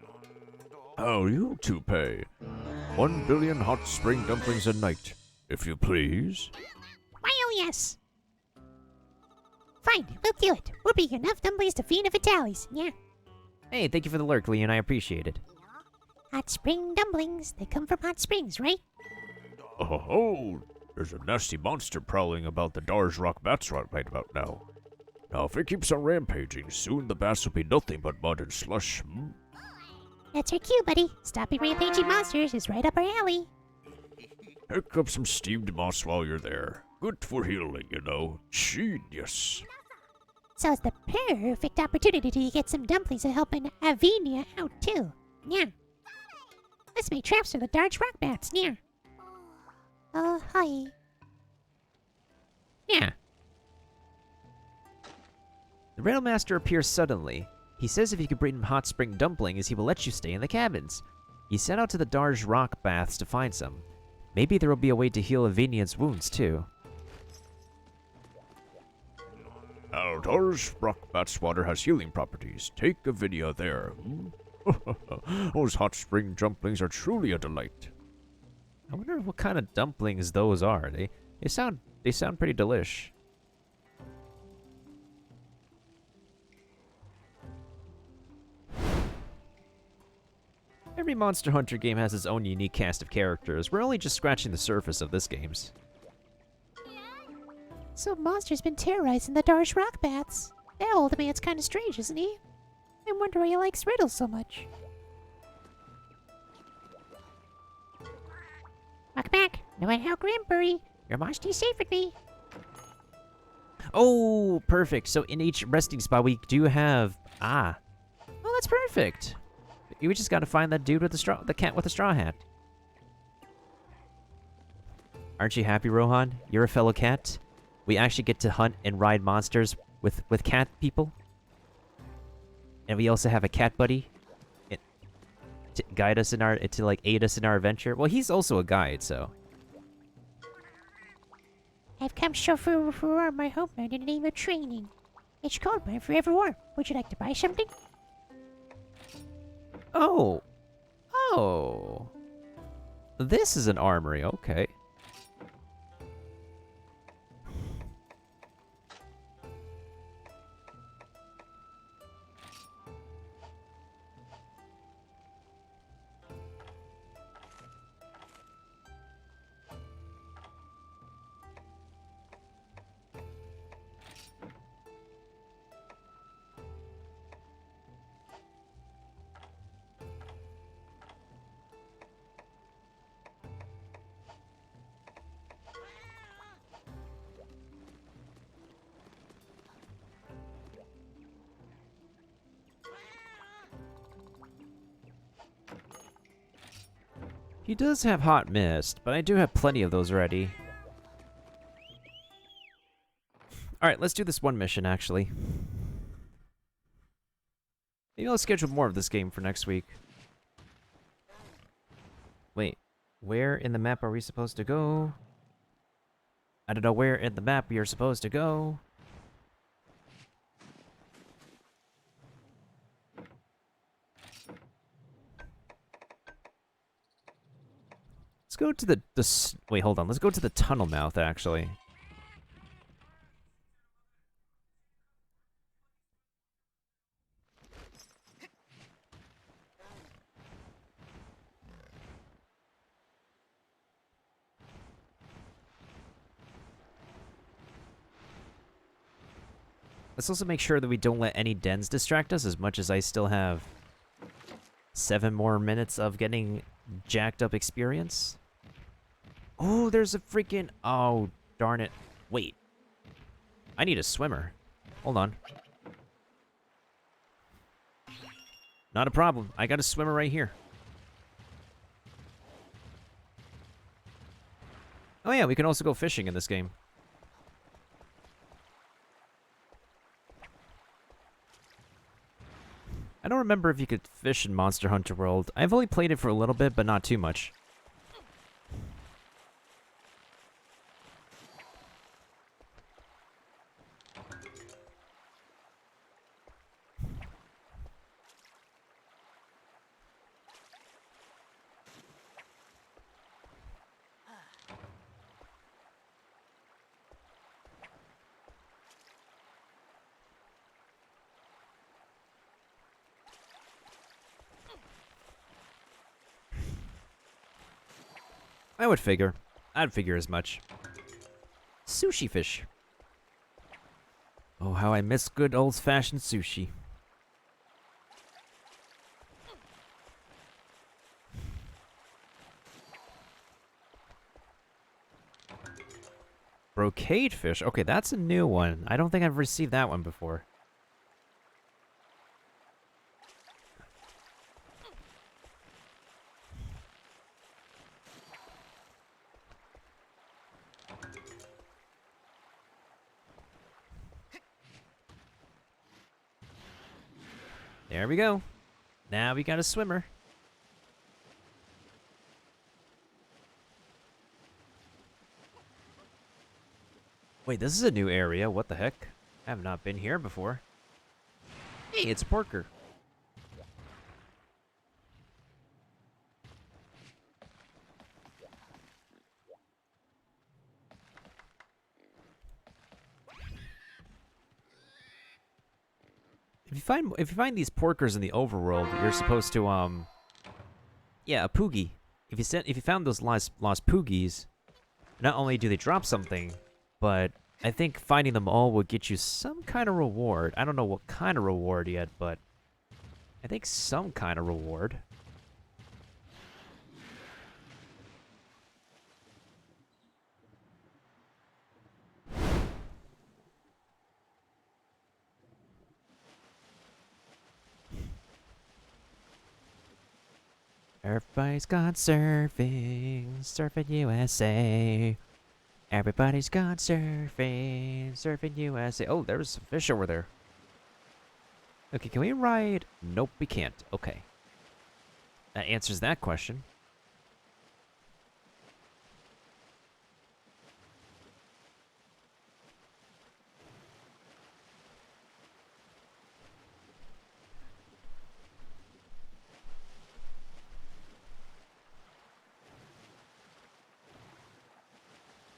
Oh, you two pay. 1 billion hot spring dumplings a night, if you please. Why, oh yes! Fine, we'll do it. We'll be enough dumplings to feed if it tallies, yeah? Hey, thank you for the lurk, Leon. I appreciate it. Hot spring dumplings. They come from hot springs, right? Oh, there's a nasty monster prowling about the Dar's Rock Bats right about now. Now, if it keeps on rampaging, soon the bats will be nothing but mud and slush. That's our cue, buddy. Stopping rampaging monsters is right up our alley. Pick up some steamed moss while you're there. Good for healing, you know. Genius. So it's the perfect opportunity to get some dumplings to help an Avinia out, too. Yeah. Let's make traps for the Darch Rock Bats, yeah. Hi. Yeah. The Riddle Master appears suddenly. He says if you can bring him hot spring dumplings, he will let you stay in the cabins. He set out to the Darj Rock Baths to find some. Maybe there will be a way to heal Avinian's wounds, too. Now, Dar's Rock Bat's water has healing properties. Take Avinia there. Those hot spring dumplings are truly a delight. I wonder what kind of dumplings those are. They sound pretty delish. Every Monster Hunter game has its own unique cast of characters. We're only just scratching the surface of this game's. So monster's been terrorizing the Darsh Rock Bats. That old man's kind of strange, isn't he? I wonder why he likes riddles so much. Welcome back. No matter how grim, Burry, your monster's safe with me. Oh, perfect. So in each resting spot, we do have... Ah. Oh, that's perfect. You just gotta find that dude with the cat with the straw hat. Aren't you happy, Rohan? You're a fellow cat? We actually get to hunt and ride monsters with cat people. And we also have a cat buddy to guide us to aid us in our adventure. Well, he's also a guide, so. I've come for my homeland in the name of training. It's called my forever warm. Would you like to buy something? Oh. Oh. This is an armory, okay. He does have Hot Mist, but I do have plenty of those ready. Alright, let's do this one mission, actually. Maybe I'll schedule more of this game for next week. Wait, where in the map are we supposed to go? I don't know where in the map we are supposed to go. Let's go to the wait, hold on. Let's go to the tunnel mouth, actually. Let's also make sure that we don't let any dens distract us, as much as I still have 7 more minutes of getting jacked up experience. Oh, there's a freaking... Oh, darn it. Wait. I need a swimmer. Hold on. Not a problem. I got a swimmer right here. Oh yeah, we can also go fishing in this game. I don't remember if you could fish in Monster Hunter World. I've only played it for a little bit, but not too much. I would figure. I'd figure as much. Sushi fish. Oh, how I miss good old-fashioned sushi. Brocade fish. Okay, that's a new one. I don't think I've received that one before. There we go. Now we got a swimmer. Wait, this is a new area. What the heck? I have not been here before. Hey, it's Porker. If you find these porkers in the overworld, you're supposed to yeah, a poogie. If you found those lost poogies, not only do they drop something, but I think finding them all will get you some kind of reward. I don't know what kind of reward yet, but I think some kind of reward. Everybody's gone surfing, surfing USA. Everybody's gone surfing, surfing USA. Oh, there's some fish over there. Okay, can we ride? Nope, we can't. Okay. That answers that question.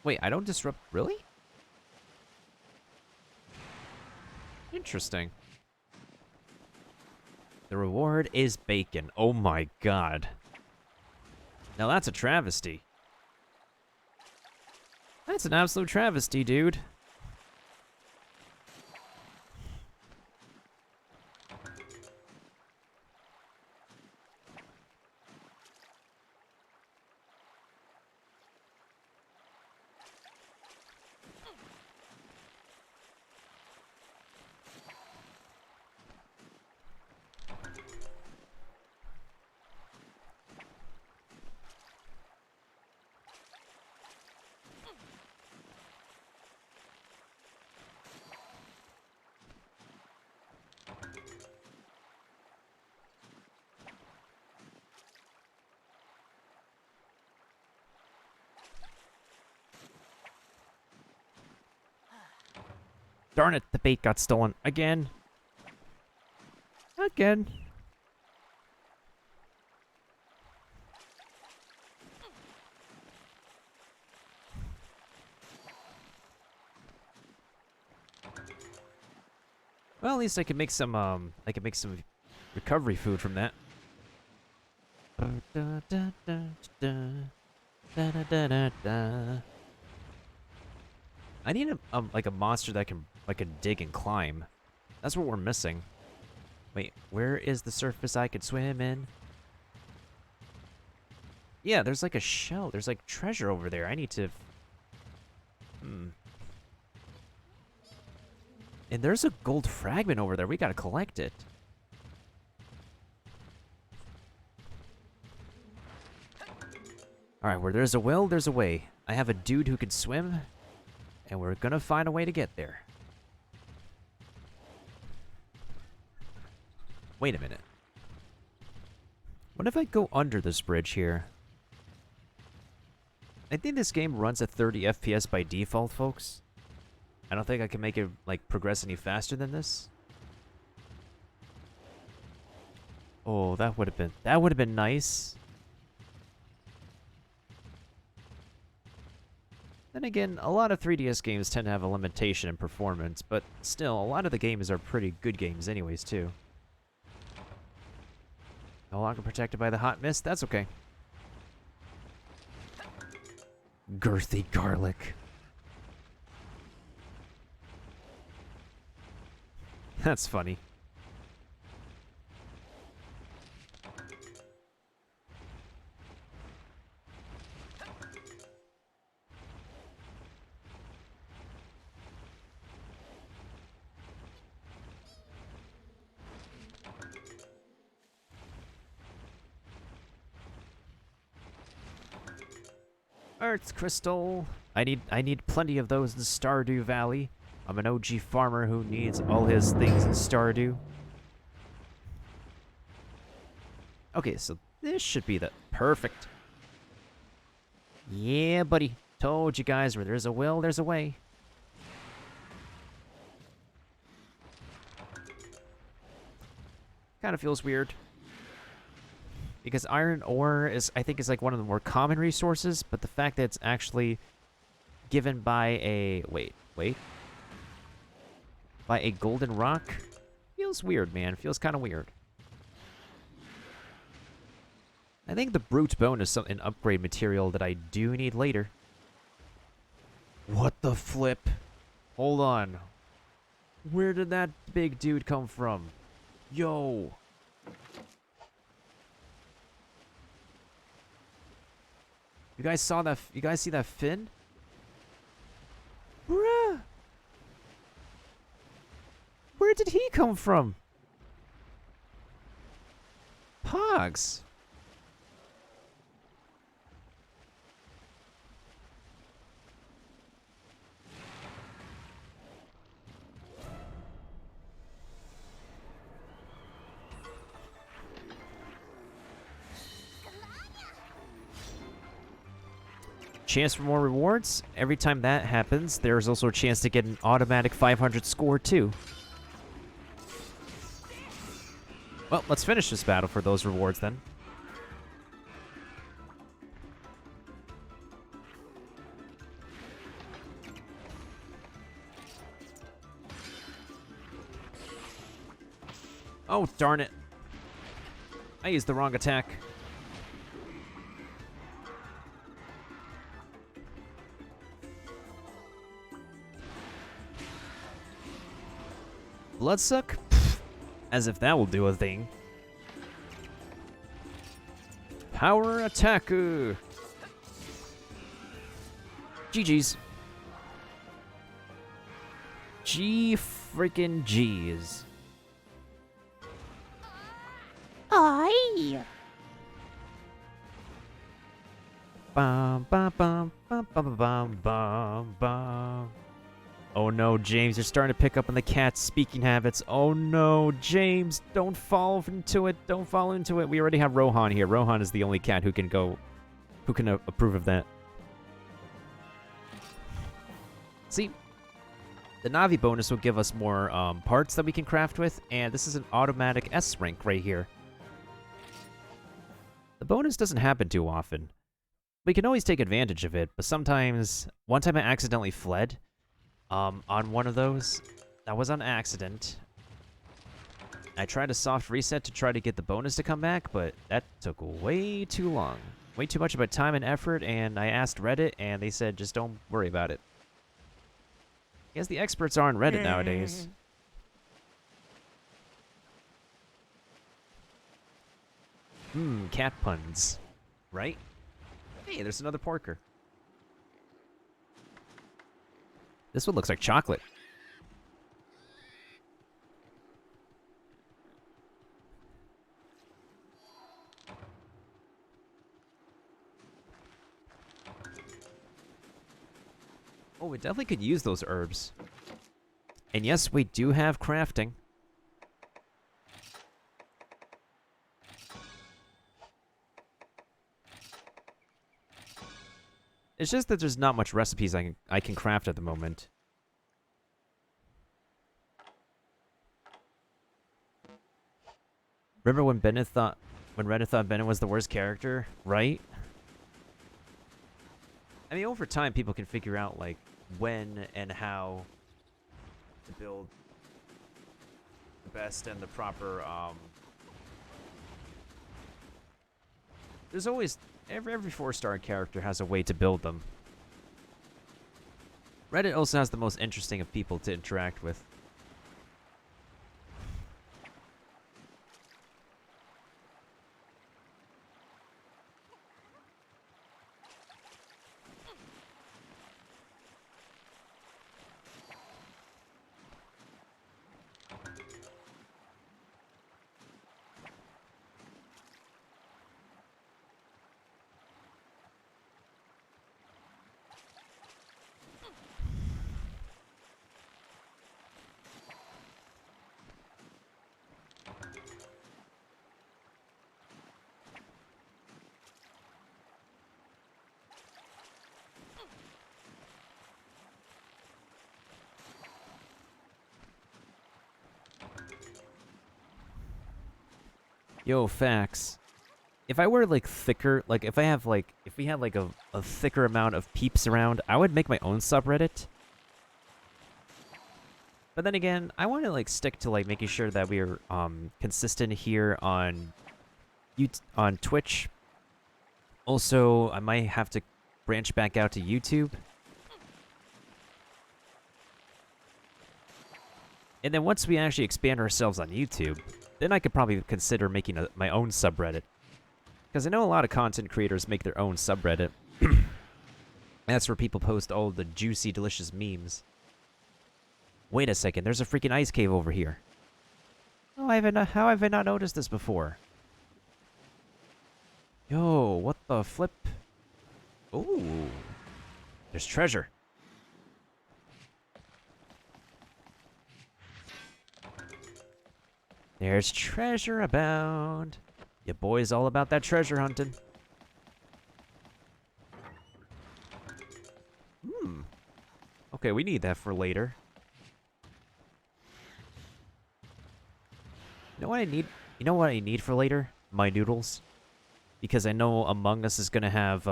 Wait, I don't disrupt... Really? Interesting. The reward is bacon. Oh my god. Now that's a travesty. That's an absolute travesty, dude. Darn it, the bait got stolen again. Again. Well, at least I can make some recovery food from that. I need a like a monster that can I could dig and climb. That's what we're missing. Wait, where is the surface I could swim in? Yeah, there's like a shell. There's like treasure over there. I need to... And there's a gold fragment over there. We gotta collect it. Alright, where there's a will, there's a way. I have a dude who can swim, and we're gonna find a way to get there. Wait a minute. What if I go under this bridge here? I think this game runs at 30 FPS by default, folks. I don't think I can make it, like, progress any faster than this. Oh, that would have been nice. Then again, a lot of 3DS games tend to have a limitation in performance, but still, a lot of the games are pretty good games anyways, too. No longer protected by the hot mist? That's okay. Girthy garlic. That's funny. Earth crystal. I need plenty of those in Stardew Valley. I'm an OG farmer who needs all his things in Stardew. Okay, so this should be the perfect. Yeah, buddy. Told you guys, where there's a will, there's a way. Kind of feels weird. Because iron ore is, I think, is like one of the more common resources, but the fact that it's actually given by a... Wait. By a golden rock feels weird, man. Feels kind of weird. I think the brute bone is an upgrade material that I do need later. What the flip? Hold on. Where did that big dude come from? Yo. You guys saw that? You guys see that fin? Bruh. Where did he come from? Pogs. Chance for more rewards. Every time that happens, there's also a chance to get an automatic 500 score too. Well, let's finish this battle for those rewards then. Oh, darn it. I used the wrong attack. Bloodsuck? Pfft, as if that will do a thing. Power attack. GG's. G freaking G's. Aye. Bum bum bum bum bum bum bum bum. Oh no, James, you're starting to pick up on the cat's speaking habits. Oh no, James, don't fall into it. Don't fall into it. We already have Rohan here. Rohan is the only cat who can approve of that. See, the Navi bonus will give us more parts that we can craft with, and this is an automatic S rank right here. The bonus doesn't happen too often. We can always take advantage of it, but sometimes... One time I accidentally fled on one of those. That was on accident. I tried a soft reset to try to get the bonus to come back, but that took way too long. Way too much of my time and effort, and I asked Reddit, and they said just don't worry about it. guess the experts are on Reddit nowadays. Cat puns. Right? Hey, there's another porker. This one looks like chocolate. Oh, we definitely could use those herbs. And yes, we do have crafting. It's just that there's not much recipes I can craft at the moment. Remember when Reddit thought Bennett was the worst character, right? I mean, over time, people can figure out, like, when and how to build the best and the proper, There's always... Every 4-star character has a way to build them. Reddit also has the most interesting of people to interact with. Yo, facts. If I were, like, thicker, like, if we had, like, a thicker amount of peeps around, I would make my own subreddit. But then again, I want to, like, stick to, like, making sure that we're, consistent here on Twitch. Also, I might have to branch back out to YouTube. And then once we actually expand ourselves on YouTube, then I could probably consider making my own subreddit. Because I know a lot of content creators make their own subreddit. That's where people post all the juicy, delicious memes. Wait a second, there's a freaking ice cave over here. Oh, how have I not noticed this before? Yo, what the flip? Ooh. There's treasure. There's treasure abound. Your boy's all about that treasure hunting. Okay, we need that for later. You know what I need? You know what I need for later? My noodles. Because I know Among Us is gonna have,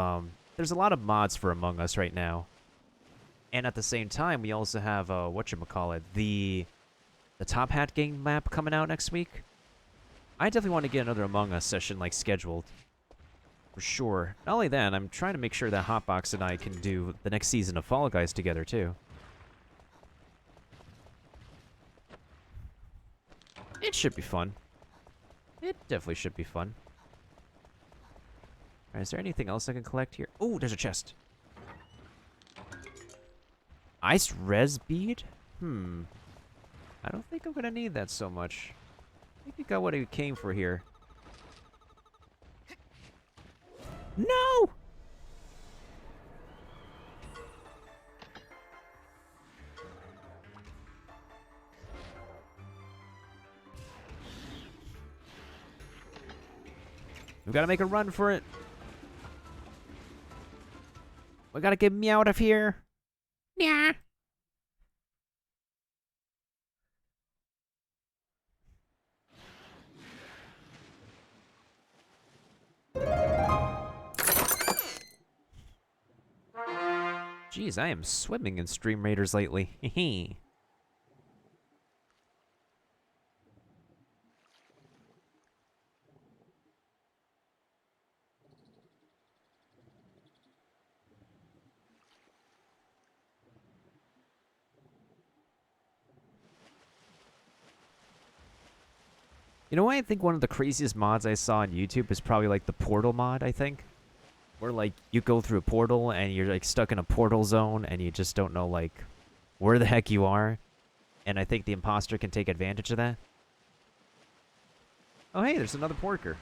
there's a lot of mods for Among Us right now. And at the same time, we also have, whatchamacallit, the Top Hat Gang map coming out next week. I definitely want to get another Among Us session, like, scheduled. For sure. Not only that, I'm trying to make sure that Hotbox and I can do the next season of Fall Guys together, too. It should be fun. It definitely should be fun. Alright, is there anything else I can collect here? Oh, there's a chest. Ice res bead? I don't think I'm gonna need that so much. I think we got what we came for here. No! We gotta make a run for it. We gotta get me out of here. Yeah. Jeez, I am swimming in Stream Raiders lately. Hehe. You know what? I think one of the craziest mods I saw on YouTube is probably like the portal mod, I think. Where like you go through a portal and you're like stuck in a portal zone and you just don't know like where the heck you are. And I think the imposter can take advantage of that. Oh hey, there's another porker.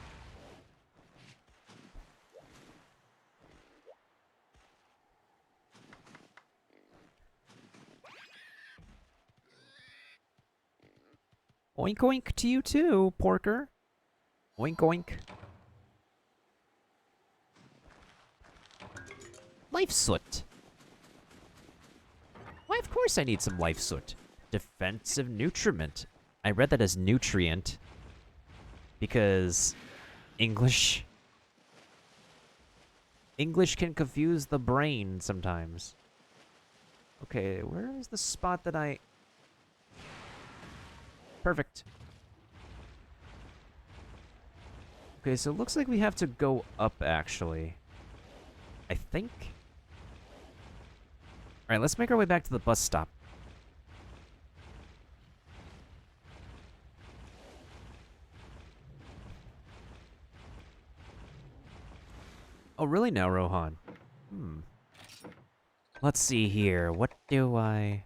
Oink oink to you too, porker. Oink oink. Life soot. Why, of course I need some life soot. Defensive nutriment. I read that as nutrient. Because English can confuse the brain sometimes. Okay, where is the spot that I... Perfect. Okay, so it looks like we have to go up, actually. I think. Alright, let's make our way back to the bus stop. Oh, really now, Rohan? Let's see here. What do I...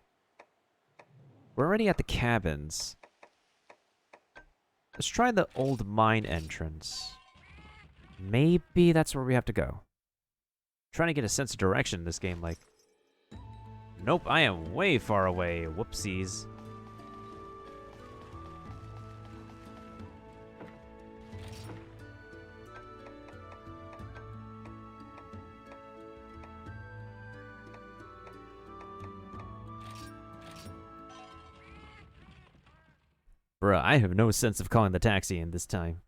We're already at the cabins. Let's try the old mine entrance. Maybe that's where we have to go. Trying to get a sense of direction in this game, like... Nope, I am way far away. Whoopsies. Bruh, I have no sense of calling the taxi in this time.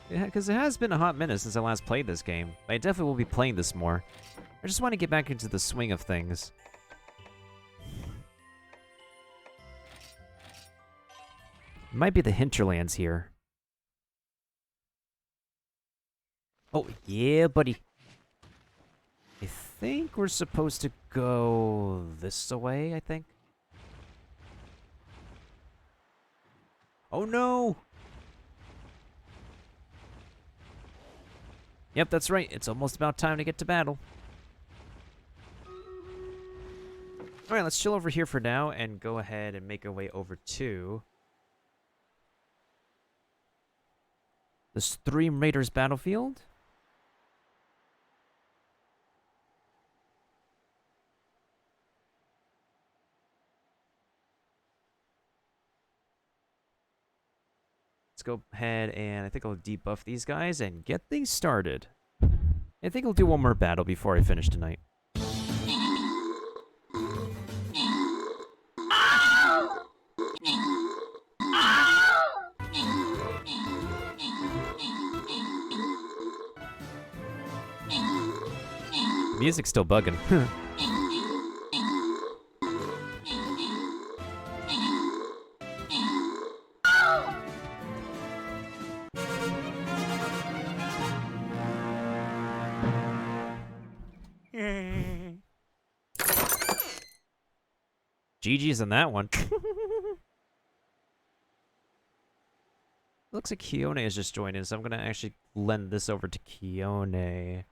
Yeah, because it has been a hot minute since I last played this game. I definitely will be playing this more. I just want to get back into the swing of things. Might be the hinterlands here. Oh, yeah, buddy. I think we're supposed to go this way, I think. Oh no! Yep, that's right. It's almost about time to get to battle. Alright, let's chill over here for now and go ahead and make our way over to the Stream Raiders battlefield. Let's go ahead and I think I'll debuff these guys and get things started. I think I'll do one more battle before I finish tonight. Music's still bugging. GG's in that one. Looks like Kione has just joined in, so I'm gonna actually lend this over to Kione.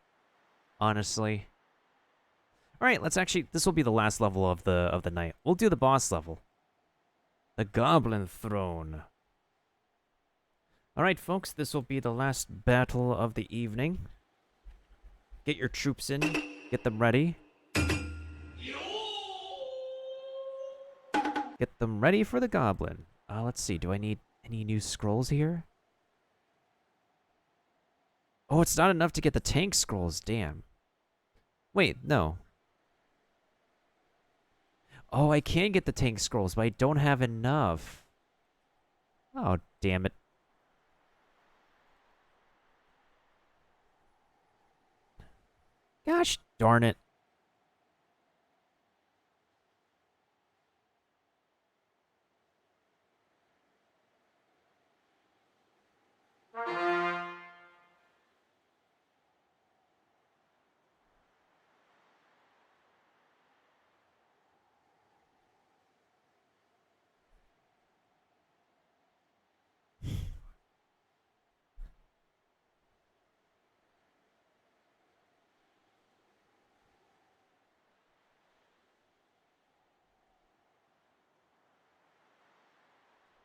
Honestly. Alright, let's actually... This will be the last level of the night. We'll do the boss level. The Goblin Throne. Alright, folks, this will be the last battle of the evening. Get your troops in. Get them ready. Get them ready for the Goblin. Let's see. Do I need any new scrolls here? Oh, it's not enough to get the tank scrolls. Damn. Wait, no. Oh, I can get the tank scrolls, but I don't have enough. Oh, damn it. Gosh darn it.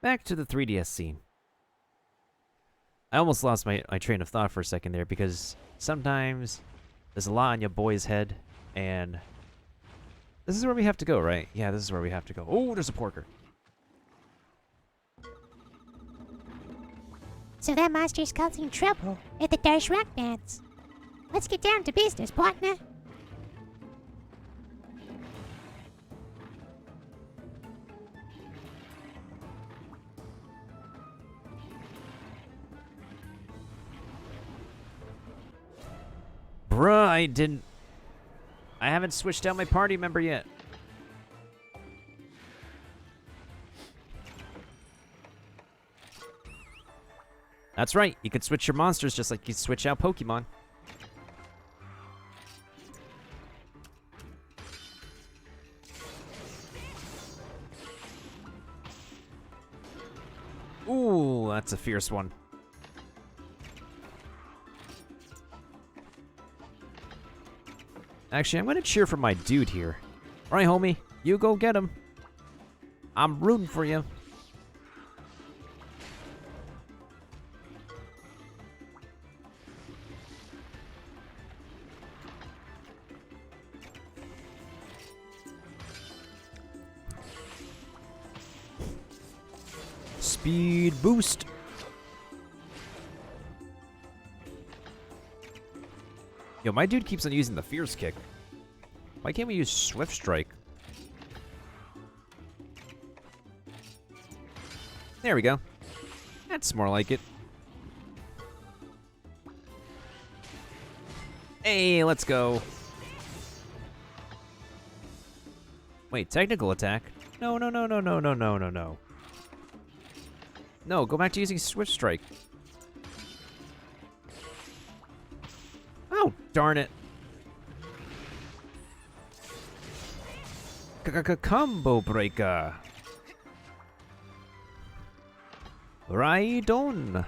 Back to the 3DS scene. I almost lost my train of thought for a second there because sometimes there's a lot on your boy's head, and this is where we have to go, right? Yeah, this is where we have to go. Oh, there's a porker. So that monster's causing trouble at the Darsh Rock Dance. Let's get down to business, partner. Bruh, I haven't switched out my party member yet. That's right, you can switch your monsters just like you switch out Pokemon. Ooh, that's a fierce one. Actually, I'm gonna cheer for my dude here. All right, homie, you go get him. I'm rooting for you. Speed boost. Yo, my dude keeps on using the Fierce Kick. Why can't we use Swift Strike? There we go. That's more like it. Hey, let's go. Wait, technical attack? No, no, no, no, no, no, no, no, no. No, go back to using Swift Strike. Oh, darn it. Combo breaker. Right on.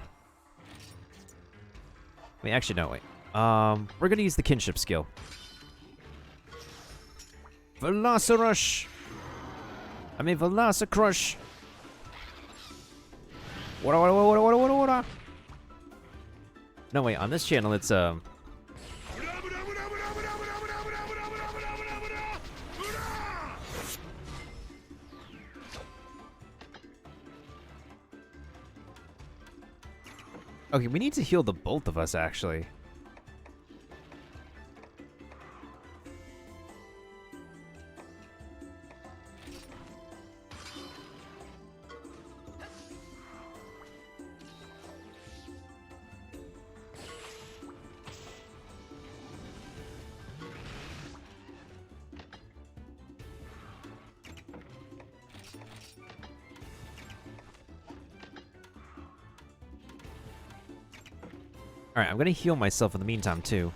Wait, actually, no, wait. We're gonna use the kinship skill. Velocirush. I mean, Velocicrush. What? No, wait, on this channel, it's, okay, we need to heal the both of us, actually. Alright, I'm gonna heal myself in the meantime, too.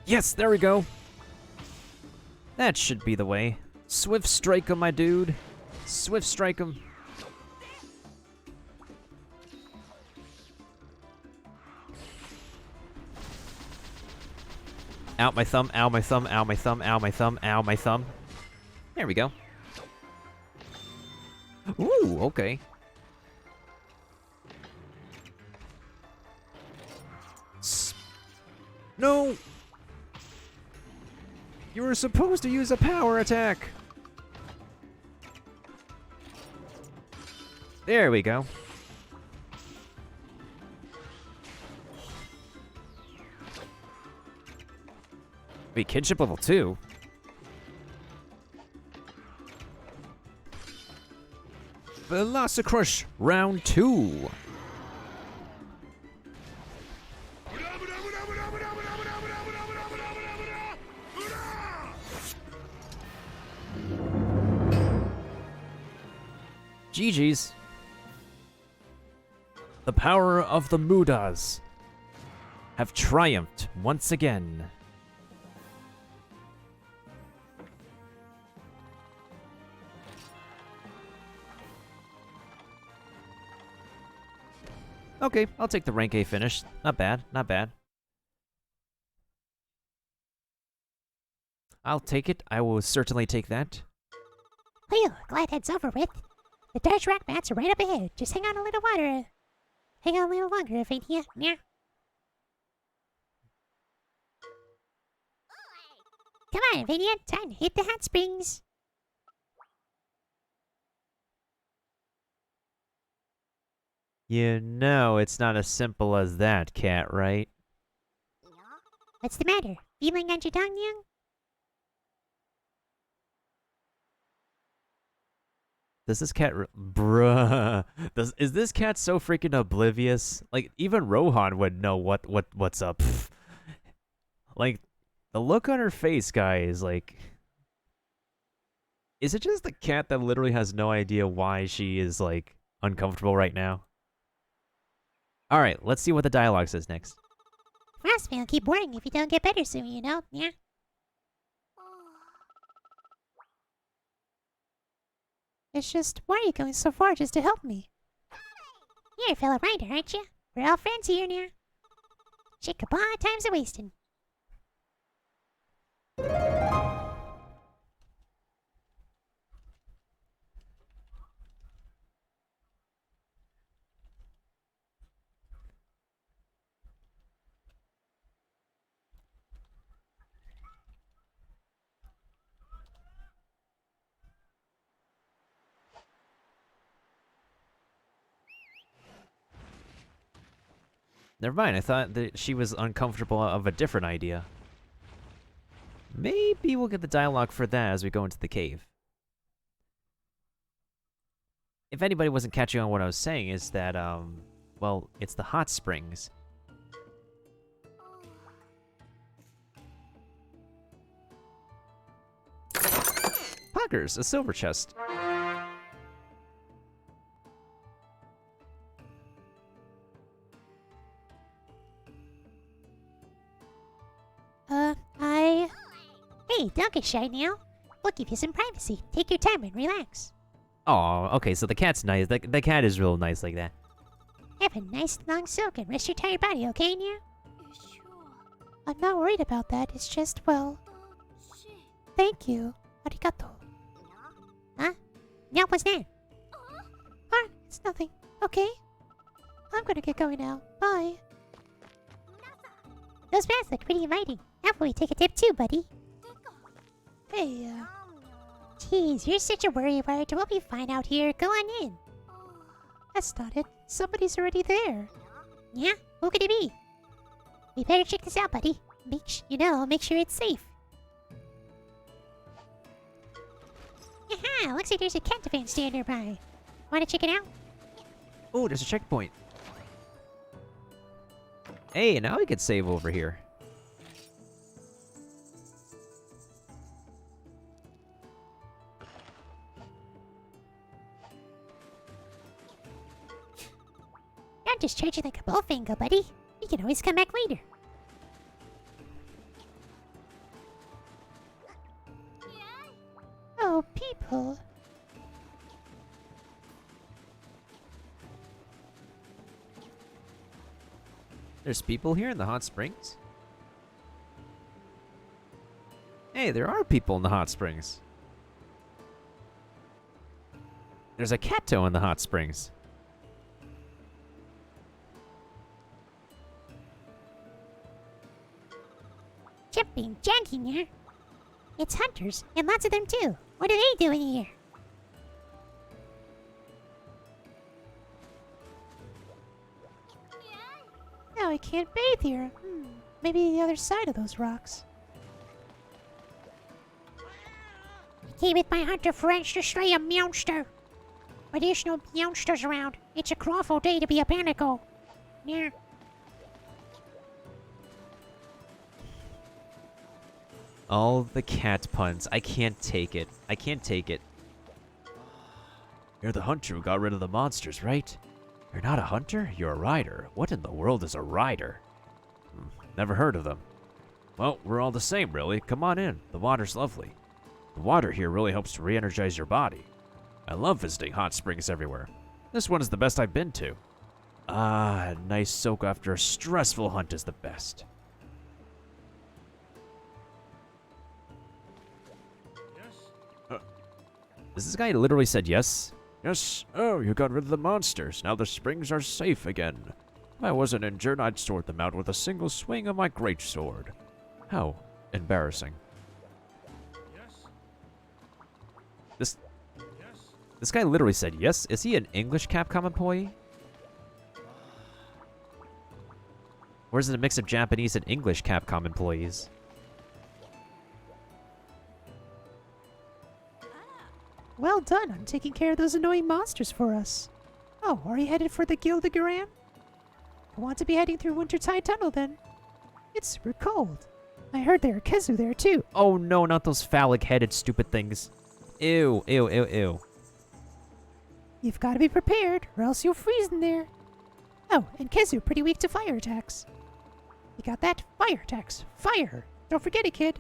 Yes, there we go! That should be the way. Swift strike him, my dude. Swift strike him. Out my thumb, ow my thumb, ow my thumb, ow my thumb, ow my thumb. There we go. Ooh, okay. No! You were supposed to use a power attack! There we go. Wait, kinship level 2? Velocicrush round 2. GG's. The power of the Mudas have triumphed once again. Okay, I'll take the rank A finish. Not bad, not bad. I'll take it. I will certainly take that. Whew, glad that's over with. The Dars rock bats are right up ahead. Just hang on a little water. Hang on a little longer, Avania. Yeah. Come on, Avania. Time to hit the hot springs. You know it's not as simple as that, cat, right? What's the matter? Feeling on your tongue, young? Does this cat... Bruh. Is this cat so freaking oblivious? Like, even Rohan would know what's up. Like, the look on her face, guys, like... Is it just the cat that literally has no idea why she is, like, uncomfortable right now? Alright, let's see what the dialogue says next. Frostfang will keep worrying if you don't get better soon, you know? Yeah. It's just, why are you going so far just to help me? You're a fellow rider, aren't you? We're all friends here now. Chickabah times a wasting. Never mind, I thought that she was uncomfortable of a different idea. Maybe we'll get the dialogue for that as we go into the cave. If anybody wasn't catching on what I was saying, is that, well, it's the hot springs. Poggers, a silver chest. Hey, don't get shy now. We'll give you some privacy. Take your time and relax. Oh, okay, so the cat's nice. The cat is real nice like that. Have a nice long soak and rest your tired body, okay, now? I'm not worried about that, it's just, well... Thank you. Arigato. Huh? Now, what's that? Ah, it's nothing. Okay. I'm gonna get going now. Bye. Those bats look pretty inviting. How about we take a dip too, buddy? Hey, Jeez, you're such a worrywart. We'll be fine out here. Go on in. that's not it. Somebody's already there. Yeah? Who could it be? We better check this out, buddy. Make sure it's safe. Aha! Looks like there's a cataphane stand nearby. Wanna check it out? Oh, there's a checkpoint. Hey, now we can save over here. Don't just charge it like a bullfingo, buddy. You can always come back later. Oh, people. There's people here in the hot springs? Hey, there are people in the hot springs. There's a Kato in the hot springs. Jumping, janking here. It's hunters, and lots of them too. What are they doing here? Now I can't bathe here. Maybe the other side of those rocks. I came with my hunter friends to slay a monster. But there's no monsters around. It's a awful day to be a panico. Yeah. All the cat puns. I can't take it. I can't take it. You're the hunter who got rid of the monsters, right? You're not a hunter? You're a rider. What in the world is a rider? Never heard of them. Well, we're all the same, really. Come on in. The water's lovely. The water here really helps to re-energize your body. I love visiting hot springs everywhere. This one is the best I've been to. Ah, a nice soak after a stressful hunt is the best. This guy literally said yes. Yes. Oh, you got rid of the monsters. Now the springs are safe again. If I wasn't injured, I'd sort them out with a single swing of my greatsword. How embarrassing. This guy literally said yes. Is he an English Capcom employee? Or is it a mix of Japanese and English Capcom employees? Well done on taking care of those annoying monsters for us. Oh, are you headed for the Guild of Garan? I want to be heading through Wintertide Tunnel then. It's super cold. I heard there are Kezu there too. Oh no, not those phallic-headed stupid things. Ew, ew, ew, ew. You've got to be prepared, or else you'll freeze in there. Oh, and Kezu are pretty weak to fire attacks. You got that? Fire attacks. Fire! Don't forget it, kid.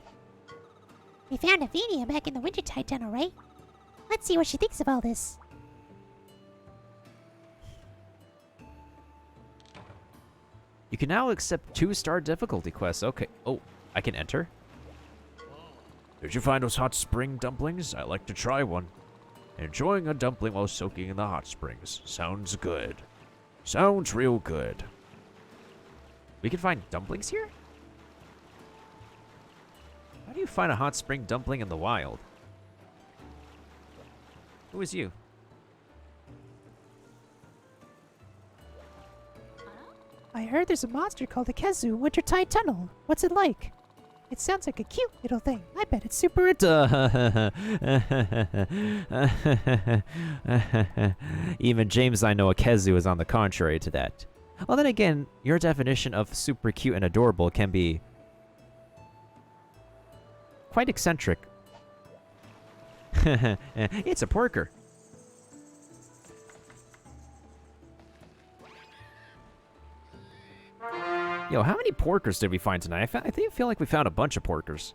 We found Avinia back in the Wintertide Tunnel, right? Let's see what she thinks of all this. You can now accept 2-star difficulty quests. Okay. Oh, I can enter? Did you find those hot spring dumplings? I'd like to try one. Enjoying a dumpling while soaking in the hot springs. Sounds good. Sounds real good. We can find dumplings here? How do you find a hot spring dumpling in the wild? Who is you? I heard there's a monster called a Kezu in Wintertide Tunnel. What's it like? It sounds like a cute little thing. I bet it's super Even James I know a Kezu is on the contrary to that. Well, then again, your definition of super cute and adorable can be quite eccentric. It's a porker. Yo, how many porkers did we find tonight? I feel like we found a bunch of porkers.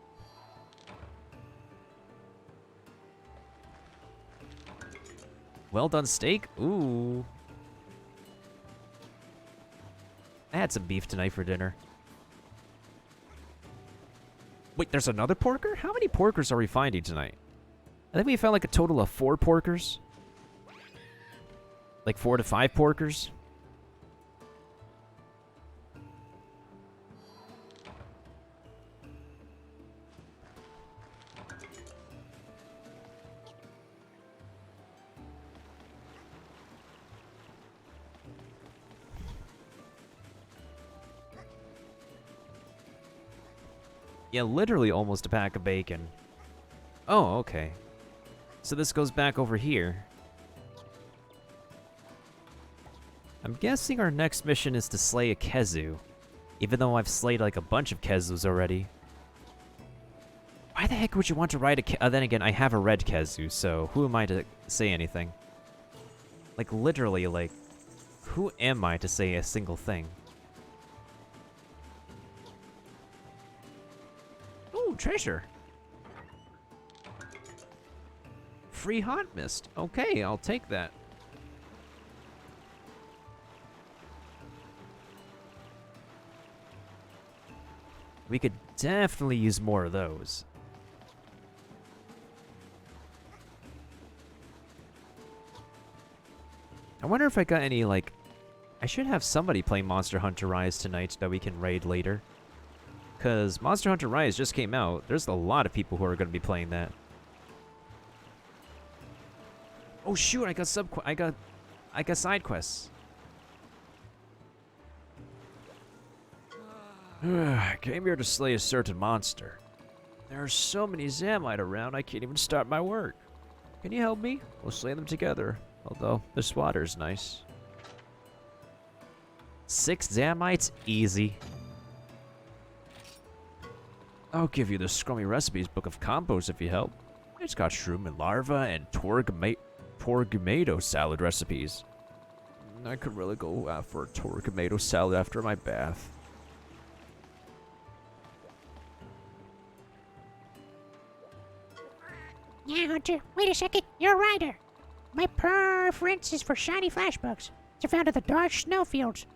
Well done steak? Ooh. I had some beef tonight for dinner. Wait, there's another porker? How many porkers are we finding tonight? I think we found like a total of 4 porkers. Like 4 to 5 porkers. Yeah, literally almost a pack of bacon. Oh, okay. So this goes back over here. I'm guessing our next mission is to slay a Kezu. Even though I've slayed like a bunch of Kezus already. Why the heck would you want to ride a Kezu? Then again, I have a red Kezu, so who am I to say anything? Like, literally, like, who am I to say a single thing? Ooh, treasure. Free hot mist. Okay, I'll take that. We could definitely use more of those. I wonder if I got any, like... I should have somebody play Monster Hunter Rise tonight that we can raid later. Because Monster Hunter Rise just came out. There's a lot of people who are going to be playing that. Oh shoot, I got side quests. Came here to slay a certain monster. There are so many Zamite around, I can't even start my work. Can you help me? We'll slay them together. Although, the swatter's nice. 6 Zamites? Easy. I'll give you the Scrummy Recipes book of combos if you help. It's got shroom and larva and torgumedo salad recipes. I could really go for a torgumedo salad after my bath. Yeah, Hunter, wait a second. You're a rider. My preference is for shiny flashbugs. They're found in the dark snowfields.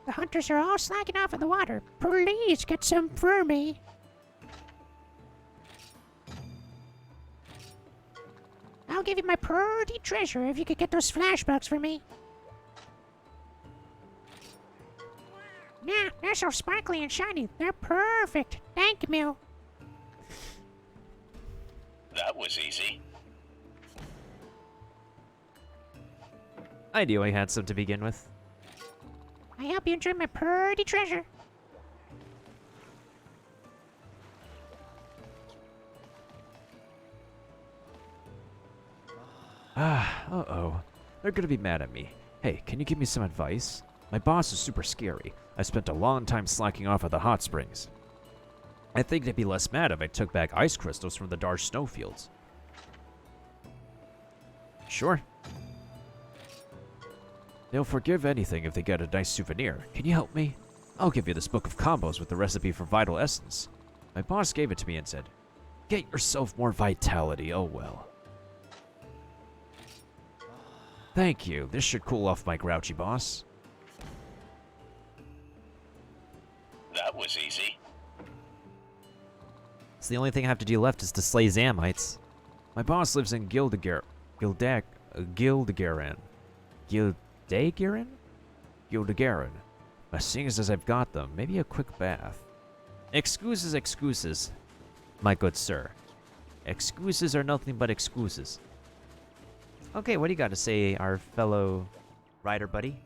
The hunters are all slacking off in the water. Please get some for me. I'll give you my pretty treasure if you could get those flashbacks for me. Yeah, they're so sparkly and shiny. They're perfect. Thank you, Mew. That was easy. I knew I had some to begin with. I hope you enjoy my pretty treasure. Uh-oh. They're gonna be mad at me. Hey, can you give me some advice? My boss is super scary. I spent a long time slacking off at the hot springs. I think they'd be less mad if I took back ice crystals from the Darsh snowfields. Sure. They'll forgive anything if they get a nice souvenir. Can you help me? I'll give you this book of combos with the recipe for Vital Essence. My boss gave it to me and said, "Get yourself more vitality, oh well." Thank you. This should cool off my grouchy boss. That was easy. So the only thing I have to do left is to slay Zamites. My boss lives in Gildegaran. Gildegaran. Seeing as I've got them, maybe a quick bath. Excuses, my good sir. Excuses are nothing but excuses. Okay, what do you got to say, our fellow rider buddy?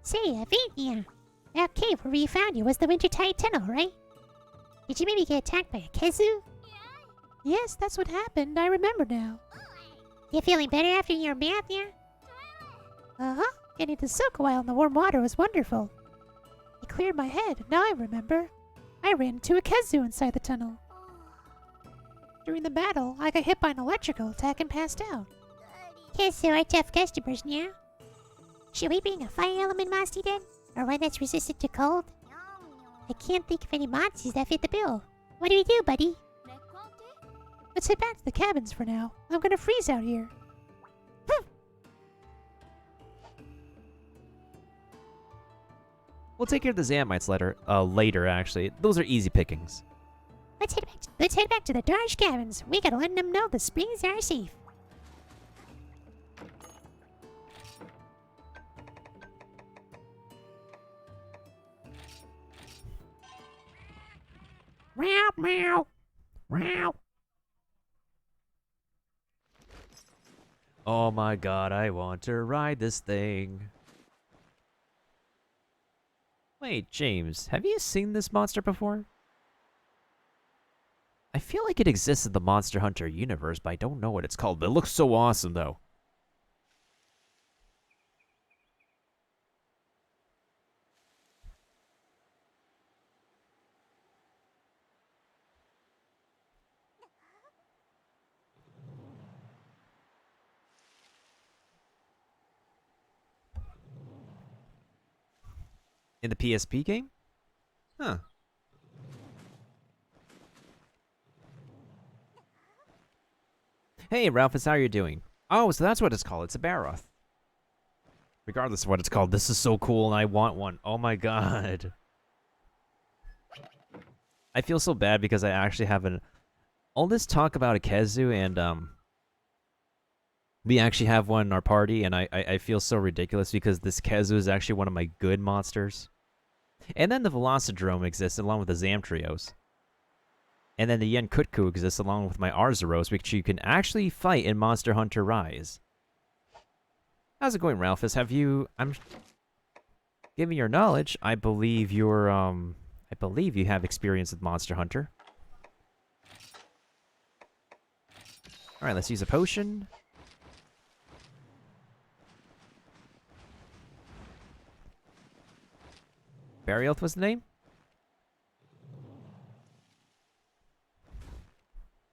Say, Vinny, that cave where we found you was the Wintertide Tunnel, right? Did you maybe get attacked by a Kezu? Yes, that's what happened. I remember now. You feeling better after your bath, yeah? Uh-huh. Getting to soak a while in the warm water was wonderful. It cleared my head. Now I remember. I ran into a Kezu inside the tunnel. During the battle, I got hit by an electrical attack and passed out. Kezu are tough customers, yeah? Should we bring a fire element monster then? Or one that's resistant to cold? I can't think of any monsters that fit the bill. What do we do, buddy? Let's head back to the cabins for now. I'm gonna freeze out here. We'll take care of the Zamites later, actually. Those are easy pickings. Let's head back to the Darsh cabins. We gotta let them know the springs are safe. Meow, meow. Meow. Oh my god, I want to ride this thing. Wait, James, have you seen this monster before? I feel like it exists in the Monster Hunter universe, but I don't know what it's called. But it looks so awesome, though. In the PSP game? Huh. Hey, Ralphus, how are you doing? Oh, so that's what it's called. It's a Baroth. Regardless of what it's called, this is so cool and I want one. Oh my god. I feel so bad because I actually have all this talk about a Kezu and we actually have one in our party and I feel so ridiculous because this Kezu is actually one of my good monsters. And then the Velocidrome exists along with the Zamtrios. And then the Yen Kutku exists along with my Arzuros, which you can actually fight in Monster Hunter Rise. How's it going, Ralphus? I'm given your knowledge, I believe you have experience with Monster Hunter. Alright, let's use a potion. Barioth was the name?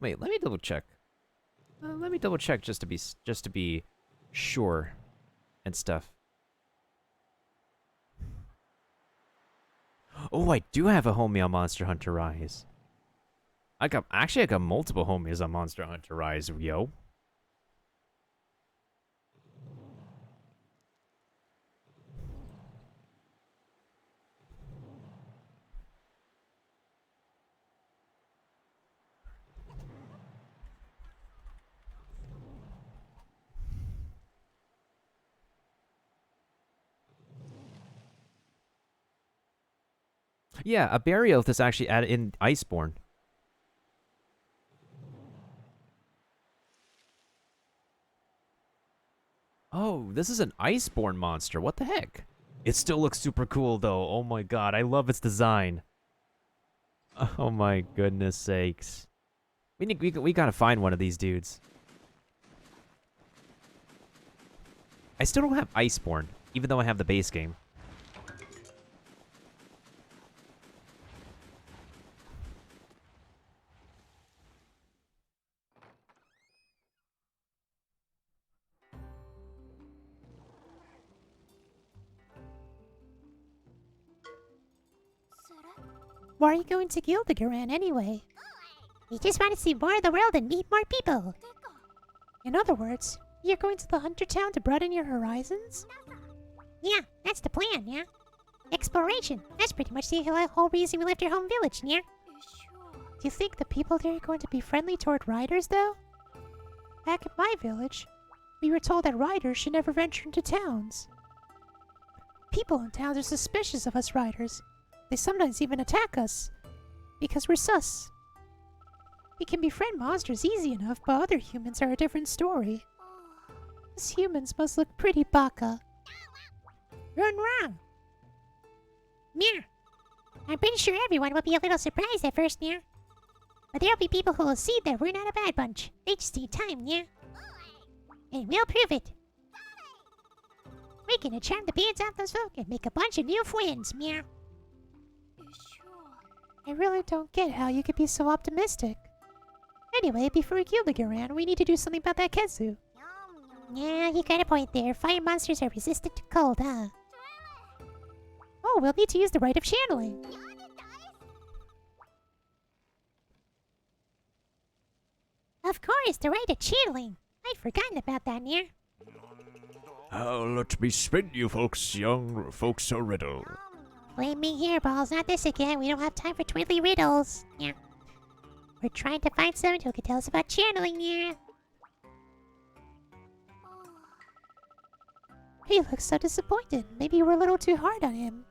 Wait, let me double check. Let me double check just to be sure and stuff. Oh, I do have a homie on Monster Hunter Rise. I got multiple homies on Monster Hunter Rise, yo. Yeah, a Barioth is actually added in Iceborne. Oh, this is an Iceborne monster. What the heck? It still looks super cool, though. Oh my god, I love its design. Oh my goodness sakes. We gotta find one of these dudes. I still don't have Iceborne, even though I have the base game. Why are you going to Gildigaran anyway? We just want to see more of the world and meet more people. In other words, you're going to the Hunter Town to broaden your horizons? Yeah, that's the plan, yeah. Exploration. That's pretty much the whole reason we left our home village, yeah. Do you think the people there are going to be friendly toward riders, though? Back at my village, we were told that riders should never venture into towns. People in towns are suspicious of us riders. They sometimes even attack us, because we're sus. We can befriend monsters easy enough, but other humans are a different story. Us humans must look pretty baka. Run wrong. Meow. I'm pretty sure everyone will be a little surprised at first, yeah. But there'll be people who will see that we're not a bad bunch. They just need time, yeah. And we'll prove it. We're gonna charm the pants off those folk and make a bunch of new friends, meow. I really don't get how you could be so optimistic. Anyway, before we kill the Gildigaran, we need to do something about that Ketsu. Yeah, you got a point there. Fire monsters are resistant to cold, huh? Oh, we'll need to use the rite of channeling. Of course, the rite of channeling. I'd forgotten about that, yeah. Let me spin you folks, young folks, a riddle. Flaming hairballs, not this again. We don't have time for twiddly riddles. Yeah. We're trying to find someone who can tell us about channeling, yeah. He looks so disappointed. Maybe we're a little too hard on him.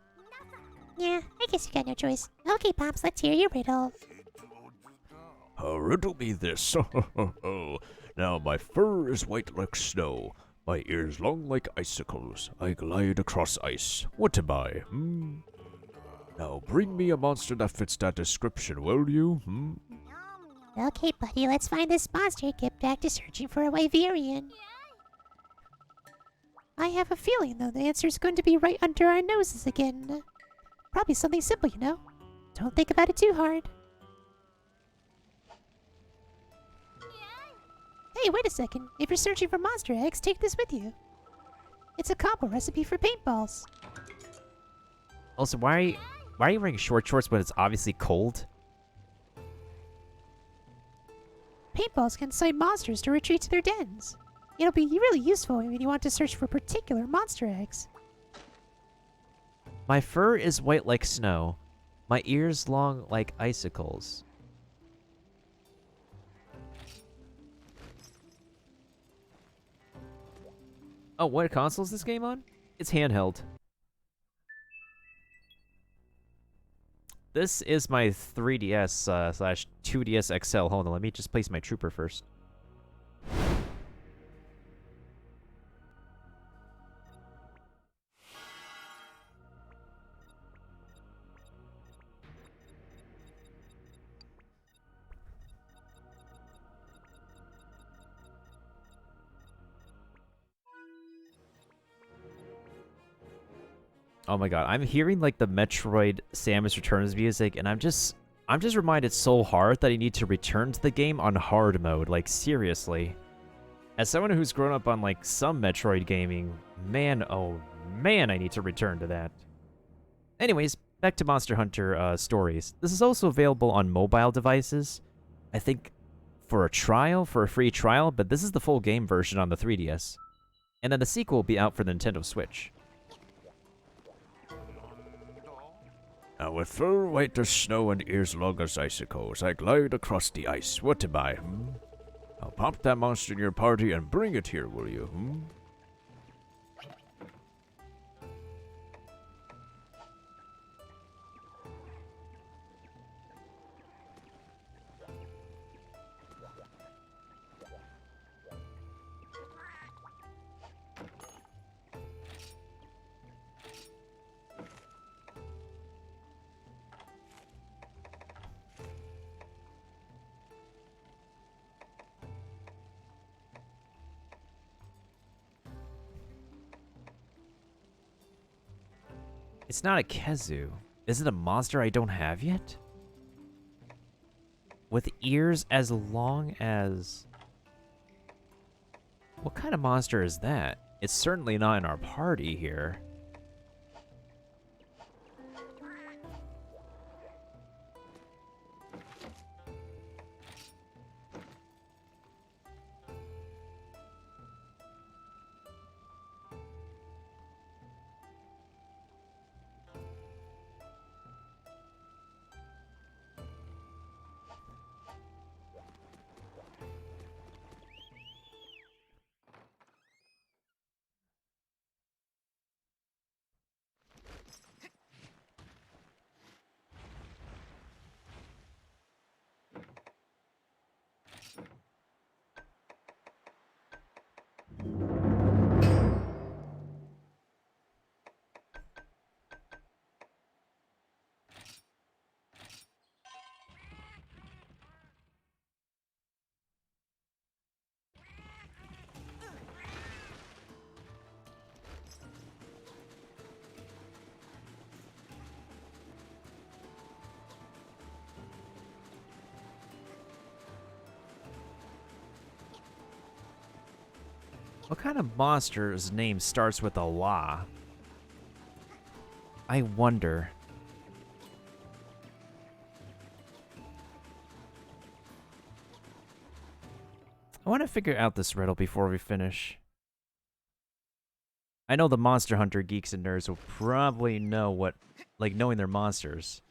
Yeah, I guess you got no choice. Okay, Pops, let's hear your riddle. Riddle me this. Now my fur is white like snow, my ears long like icicles. I glide across ice. What am I? Now bring me a monster that fits that description, will you? Okay, buddy, let's find this monster and get back to searching for a Wyverian. I have a feeling, though, the answer is going to be right under our noses again. Probably something simple, you know. Don't think about it too hard. Hey, wait a second. If you're searching for monster eggs, take this with you. It's a combo recipe for paintballs. Also, why are you wearing short shorts when it's obviously cold? Paintballs can incite monsters to retreat to their dens. It'll be really useful when you want to search for particular monster eggs. My fur is white like snow. My ears long like icicles. Oh, what console is this game on? It's handheld. This is my 3DS slash 2DS XL. Hold on, let me just place my trooper first. Oh my god, I'm hearing like the Metroid Samus Returns music, and I'm just reminded so hard that I need to return to the game on hard mode. Like seriously, as someone who's grown up on like some Metroid gaming, man, oh man, I need to return to that. Anyways, back to Monster Hunter Stories. This is also available on mobile devices. I think for a free trial, but this is the full game version on the 3DS, and then the sequel will be out for the Nintendo Switch. Now with fur white as snow and ears long as icicles, I glide across the ice. What am I, I'll pop that monster in your party and bring it here, will you, It's not a Kezu. Is it a monster I don't have yet? With ears as long as... What kind of monster is that? It's certainly not in our party here. What kind of monster's name starts with a La? I wonder. I want to figure out this riddle before we finish. I know the Monster Hunter geeks and nerds will probably know what, like, knowing their monsters.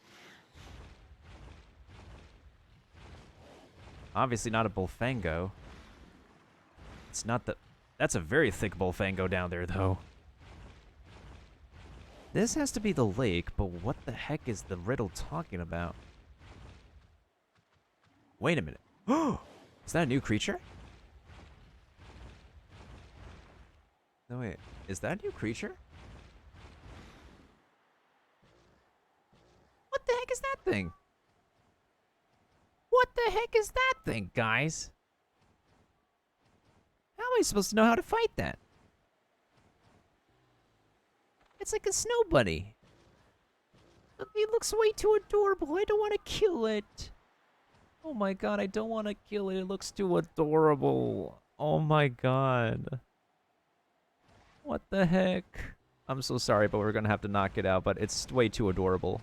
Obviously not a Bullfango. It's not the... That's a very thick Bullfango down there, though. This has to be the lake, but what the heck is the riddle talking about? Wait a minute. Is that a new creature? No, wait. Is that a new creature? What the heck is that thing? What the heck is that thing, guys? How am I supposed to know how to fight that? It's like a snow bunny. It looks way too adorable. I don't want to kill it. Oh my god, I don't want to kill it. It looks too adorable. Oh my god. What the heck? I'm so sorry, but we're gonna have to knock it out, but it's way too adorable.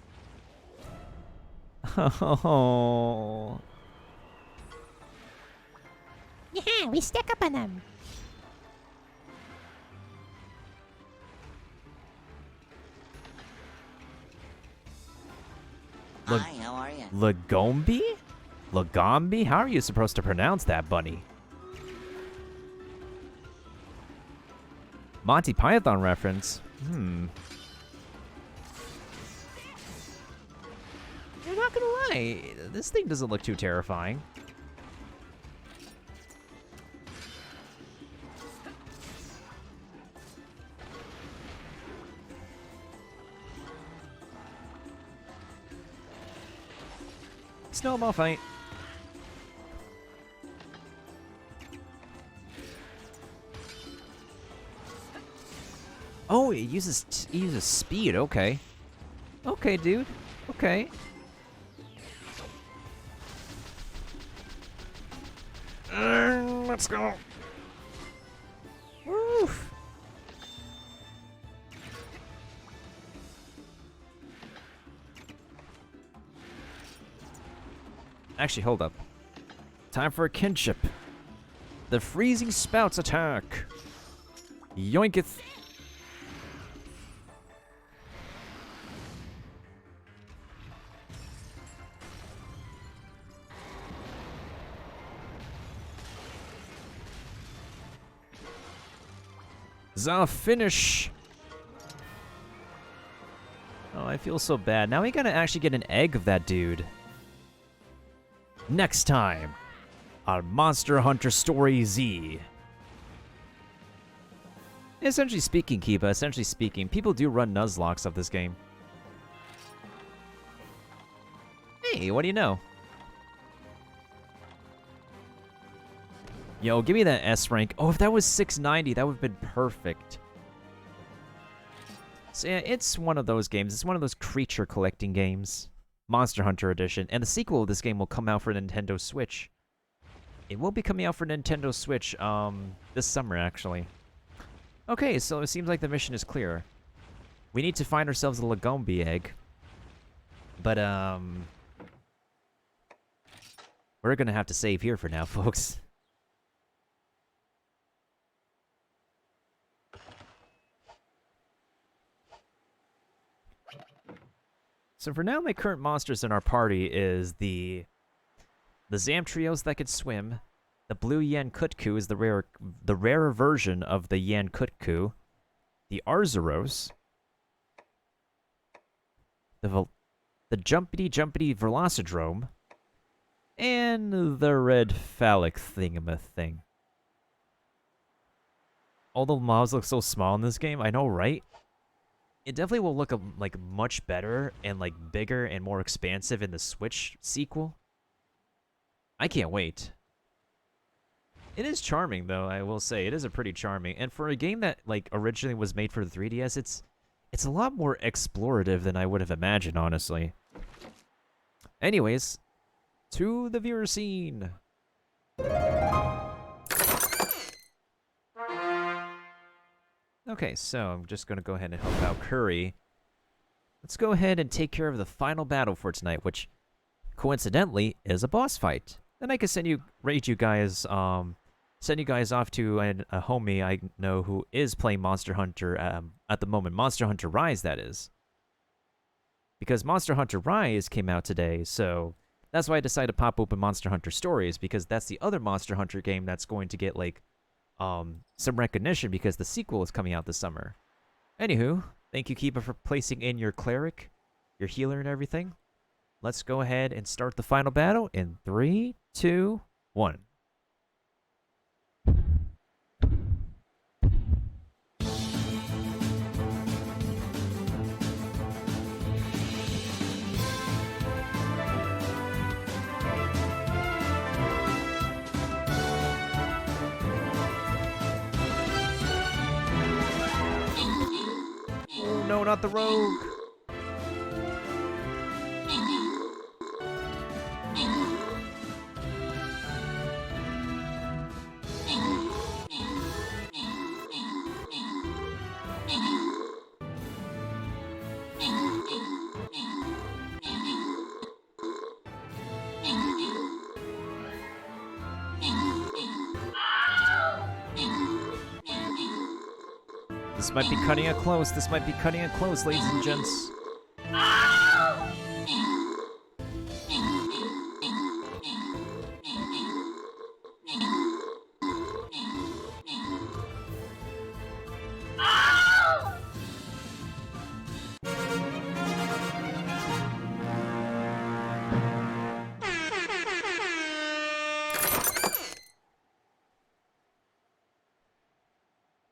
Oh. Yeah, we stuck up on them. Hi, how are you? Lagombi? Lagombi? How are you supposed to pronounce that, bunny? Monty Python reference? I'm not gonna lie, this thing doesn't look too terrifying. Snowball fight. Oh, it uses speed. Okay. Okay, dude. Okay. Let's go. Woof. Actually, hold up. Time for a kinship. The freezing spouts attack. Yoinketh. The finish. Oh, I feel so bad. Now we gotta actually get an egg of that dude. Next time on Monster Hunter Story Z. Essentially speaking, Kiba, essentially speaking, people do run Nuzlocks of this game. Hey, what do you know? Yo, give me that S rank. Oh, if that was 690, that would have been perfect. So yeah, it's one of those games. It's one of those creature collecting games. Monster Hunter Edition. And the sequel of this game will come out for Nintendo Switch. It will be coming out for Nintendo Switch this summer, actually. Okay, so it seems like the mission is clear. We need to find ourselves a Lagombi egg. But, we're gonna have to save here for now, folks. So for now, my current monsters in our party is the Zamtrios that could swim. The blue Yankutku is the rarer version of the Yankutku. The Arzuros. The jumpity Velocidrome. And the red phallic thingamathing. All the mobs look so small in this game, I know, right? It definitely will look like much better and like bigger and more expansive in the Switch sequel. I can't wait. It is charming though, I will say. It is a pretty charming. And for a game that like originally was made for the 3DS, it's a lot more explorative than I would have imagined, honestly. Anyways, to the viewer scene. Okay, so I'm just going to go ahead and help out Curry. Let's go ahead and take care of the final battle for tonight, which coincidentally is a boss fight. Then I can send you guys off to a homie I know who is playing Monster Hunter at the moment. Monster Hunter Rise, that is. Because Monster Hunter Rise came out today, so that's why I decided to pop open Monster Hunter Stories, because that's the other Monster Hunter game that's going to get, like, some recognition because the sequel is coming out this summer. Anywho, thank you, Kiba, for placing in your cleric, your healer, and everything. Let's go ahead and start the final battle in 3, 2, 1. No, not the rogue. This might be cutting it close. This might be cutting it close, ladies and gents.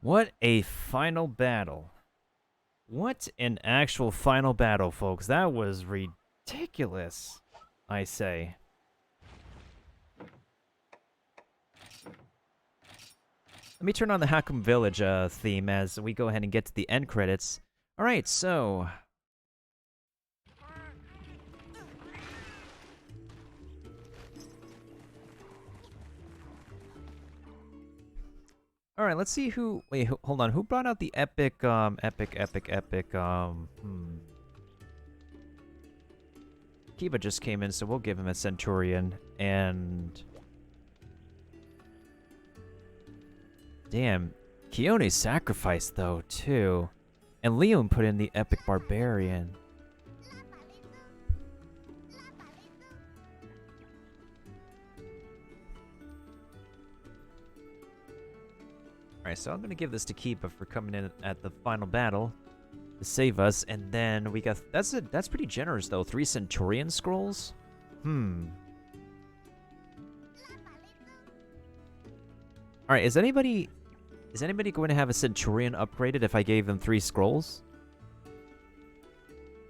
What a final battle. What an actual final battle, folks. That was ridiculous, I say. Let me turn on the Hakum Village theme as we go ahead and get to the end credits. Alright, so... Alright, let's see who... Wait, hold on. Who brought out the epic, Kiba just came in, so we'll give him a Centurion. And... Damn. Keone sacrificed, though, too. And Leon put in the epic Barbarian. Alright, so I'm gonna give this to Kiba for coming in at the final battle to save us, and then we got that's pretty generous though. 3 Centurion scrolls? Alright, is anybody going to have a Centurion upgraded if I gave them 3 scrolls?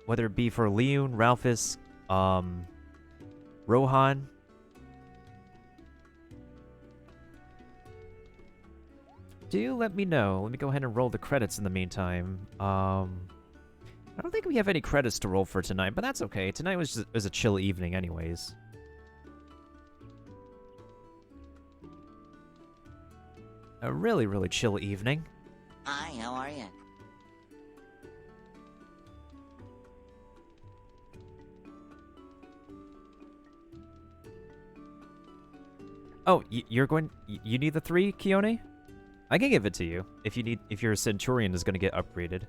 Whether it be for Leon, Ralphus, Rohan. Do let me know. Let me go ahead and roll the credits in the meantime. I don't think we have any credits to roll for tonight, but that's okay. Tonight was a chill evening anyways. A really, really chill evening. Hi, how are you? Oh, you're going... You need the 3, Keone? I can give it to you if you need... If your Centurion is going to get upgraded.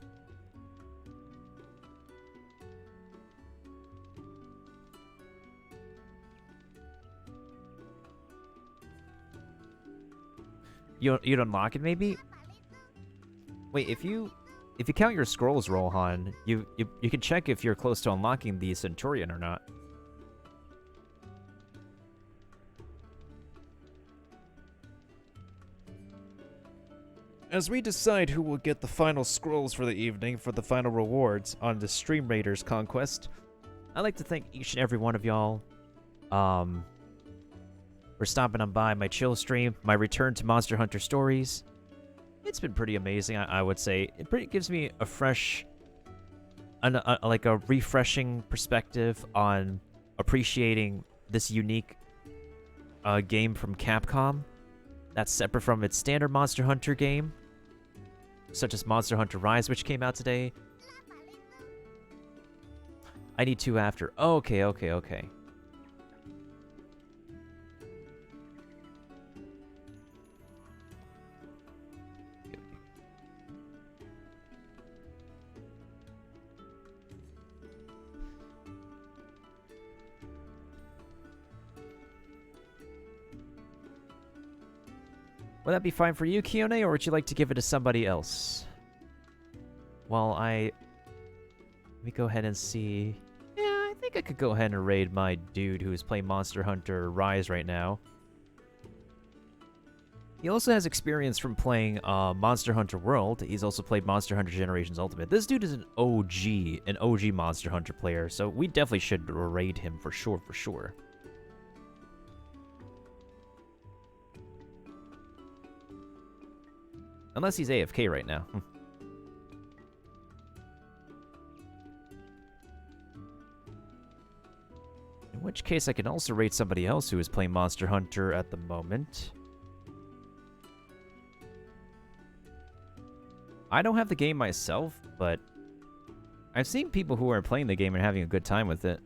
You'd unlock it, maybe? Wait, if you count your scrolls, Rohan, you can check if you're close to unlocking the Centurion or not. As we decide who will get the final scrolls for the evening for the final rewards on the Stream Raiders Conquest, I'd like to thank each and every one of y'all for stopping on by my chill stream, my return to Monster Hunter Stories. It's been pretty amazing, I would say. It gives me a fresh, like a refreshing perspective on appreciating this unique game from Capcom that's separate from its standard Monster Hunter game, such as Monster Hunter Rise, which came out today. I need 2 after. Okay. Would that be fine for you, Keone, or would you like to give it to somebody else? Well, let me go ahead and see. Yeah, I think I could go ahead and raid my dude who is playing Monster Hunter Rise right now. He also has experience from playing Monster Hunter World. He's also played Monster Hunter Generations Ultimate. This dude is an OG Monster Hunter player, so we definitely should raid him for sure. Unless he's AFK right now. In which case, I can also rate somebody else who is playing Monster Hunter at the moment. I don't have the game myself, but I've seen people who are playing the game and having a good time with it.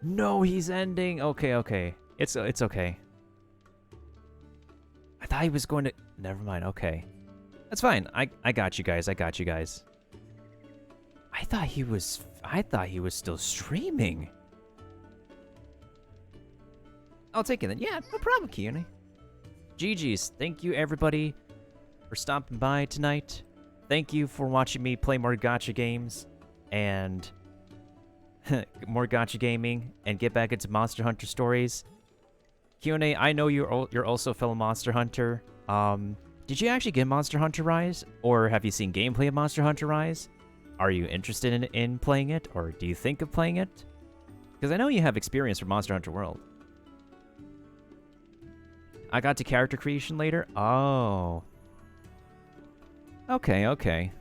No, he's ending. Okay. It's okay. I thought he was going to... Never mind, okay. That's fine. I got you guys. I thought he was still streaming. I'll take it then. Yeah, no problem, Keone. GG's. Thank you, everybody, for stopping by tonight. Thank you for watching me play more gacha games and more gacha gaming and get back into Monster Hunter Stories. Keone, I know you're also a fellow Monster Hunter. Did you actually get Monster Hunter Rise? Or have you seen gameplay of Monster Hunter Rise? Are you interested in playing it? Or do you think of playing it? Because I know you have experience from Monster Hunter World. I got to character creation later? Oh. Okay.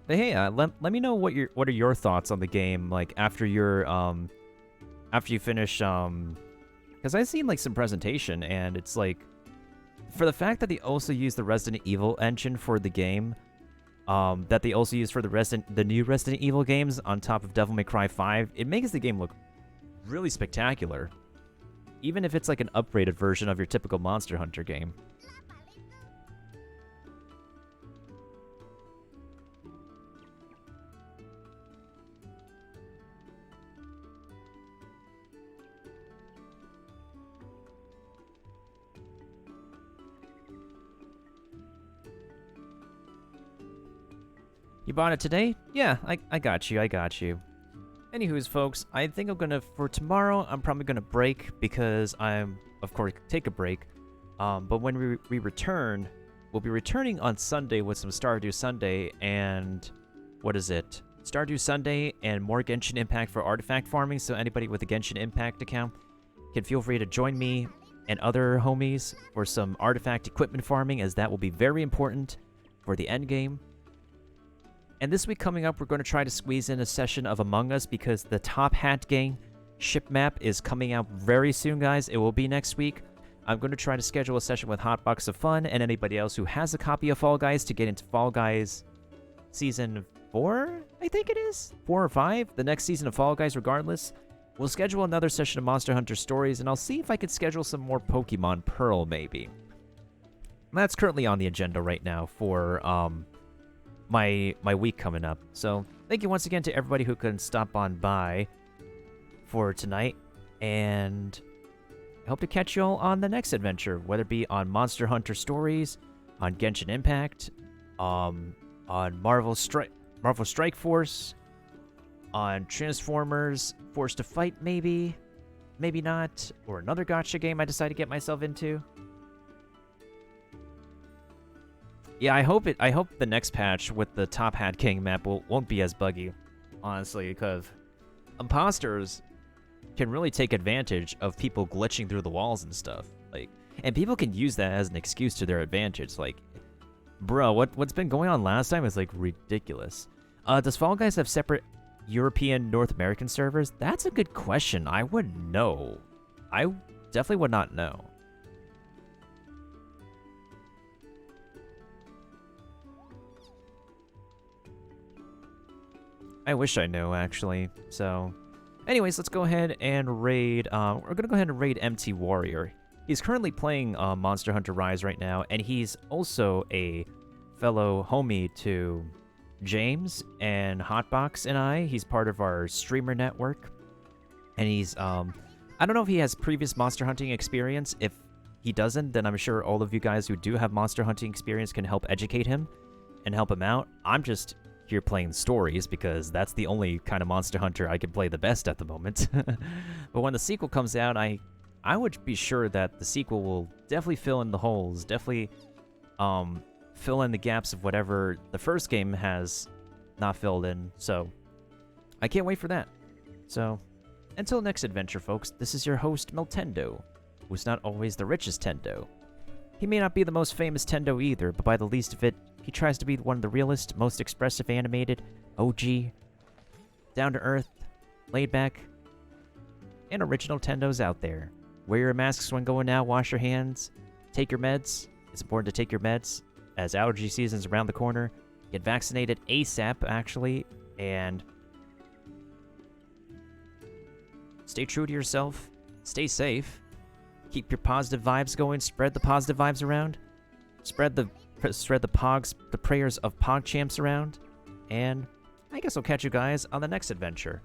But hey, let me know what are your thoughts on the game, like after you finish, because I've seen like some presentation, and it's like, for the fact that they also use the Resident Evil engine for the game, that they also use for the new Resident Evil games on top of Devil May Cry 5, it makes the game look really spectacular, even if it's like an upgraded version of your typical Monster Hunter game. You bought it today? Yeah, I got you. Anywho's, folks, I think for tomorrow, I'm probably gonna break because I'm, of course, take a break. But when we return, we'll be returning on Sunday with some Stardew Sunday and, Stardew Sunday and more Genshin Impact for artifact farming, so anybody with a Genshin Impact account can feel free to join me and other homies for some artifact equipment farming, as that will be very important for the end game. And this week coming up, we're going to try to squeeze in a session of Among Us because the Top Hat Gang ship map is coming out very soon, guys. It will be next week. I'm going to try to schedule a session with Hotbox of Fun and anybody else who has a copy of Fall Guys to get into Fall Guys Season 4, I think it is? 4 or 5? The next season of Fall Guys, regardless. We'll schedule another session of Monster Hunter Stories, and I'll see if I can schedule some more Pokemon Pearl, maybe. That's currently on the agenda right now for my week coming up. So thank you once again to everybody who couldn't stop on by for tonight, and I hope to catch you all on the next adventure, whether it be on Monster Hunter Stories, on Genshin Impact, on Marvel Strike Force, on Transformers Force to Fight, maybe not, or another gacha game I decide to get myself into. Yeah, I hope the next patch with the Top Hat King map won't be as buggy, honestly, because imposters can really take advantage of people glitching through the walls and stuff. Like, and people can use that as an excuse to their advantage. Like, bro, what's been going on last time is like ridiculous. Does Fall Guys have separate European, North American servers? That's a good question. I wouldn't know. I definitely would not know. I wish I knew, actually. So, anyways, let's go ahead and raid. We're gonna go ahead and raid MT Warrior. He's currently playing Monster Hunter Rise right now, and he's also a fellow homie to James and Hotbox and I. He's part of our streamer network, and he's I don't know if he has previous monster hunting experience. If he doesn't, then I'm sure all of you guys who do have monster hunting experience can help educate him and help him out. I'm just here playing stories because that's the only kind of Monster Hunter I can play the best at the moment. But when the sequel comes out, I would be sure that the sequel will definitely fill in the holes, definitely fill in the gaps of whatever the first game has not filled in. So I can't wait for that. So until next adventure, folks, this is your host, Miltendo, who's not always the richest Tendo. He may not be the most famous Tendo either, but by the least of it, he tries to be one of the realest, most expressive animated, OG, down-to-earth, laid-back, and original Tendos out there. Wear your masks when going out, wash your hands, take your meds. It's important to take your meds, as allergy season's around the corner. Get vaccinated ASAP, actually, and stay true to yourself, stay safe, keep your positive vibes going, spread the positive vibes around, spread the prayers of PogChamps around, and I guess I'll catch you guys on the next adventure.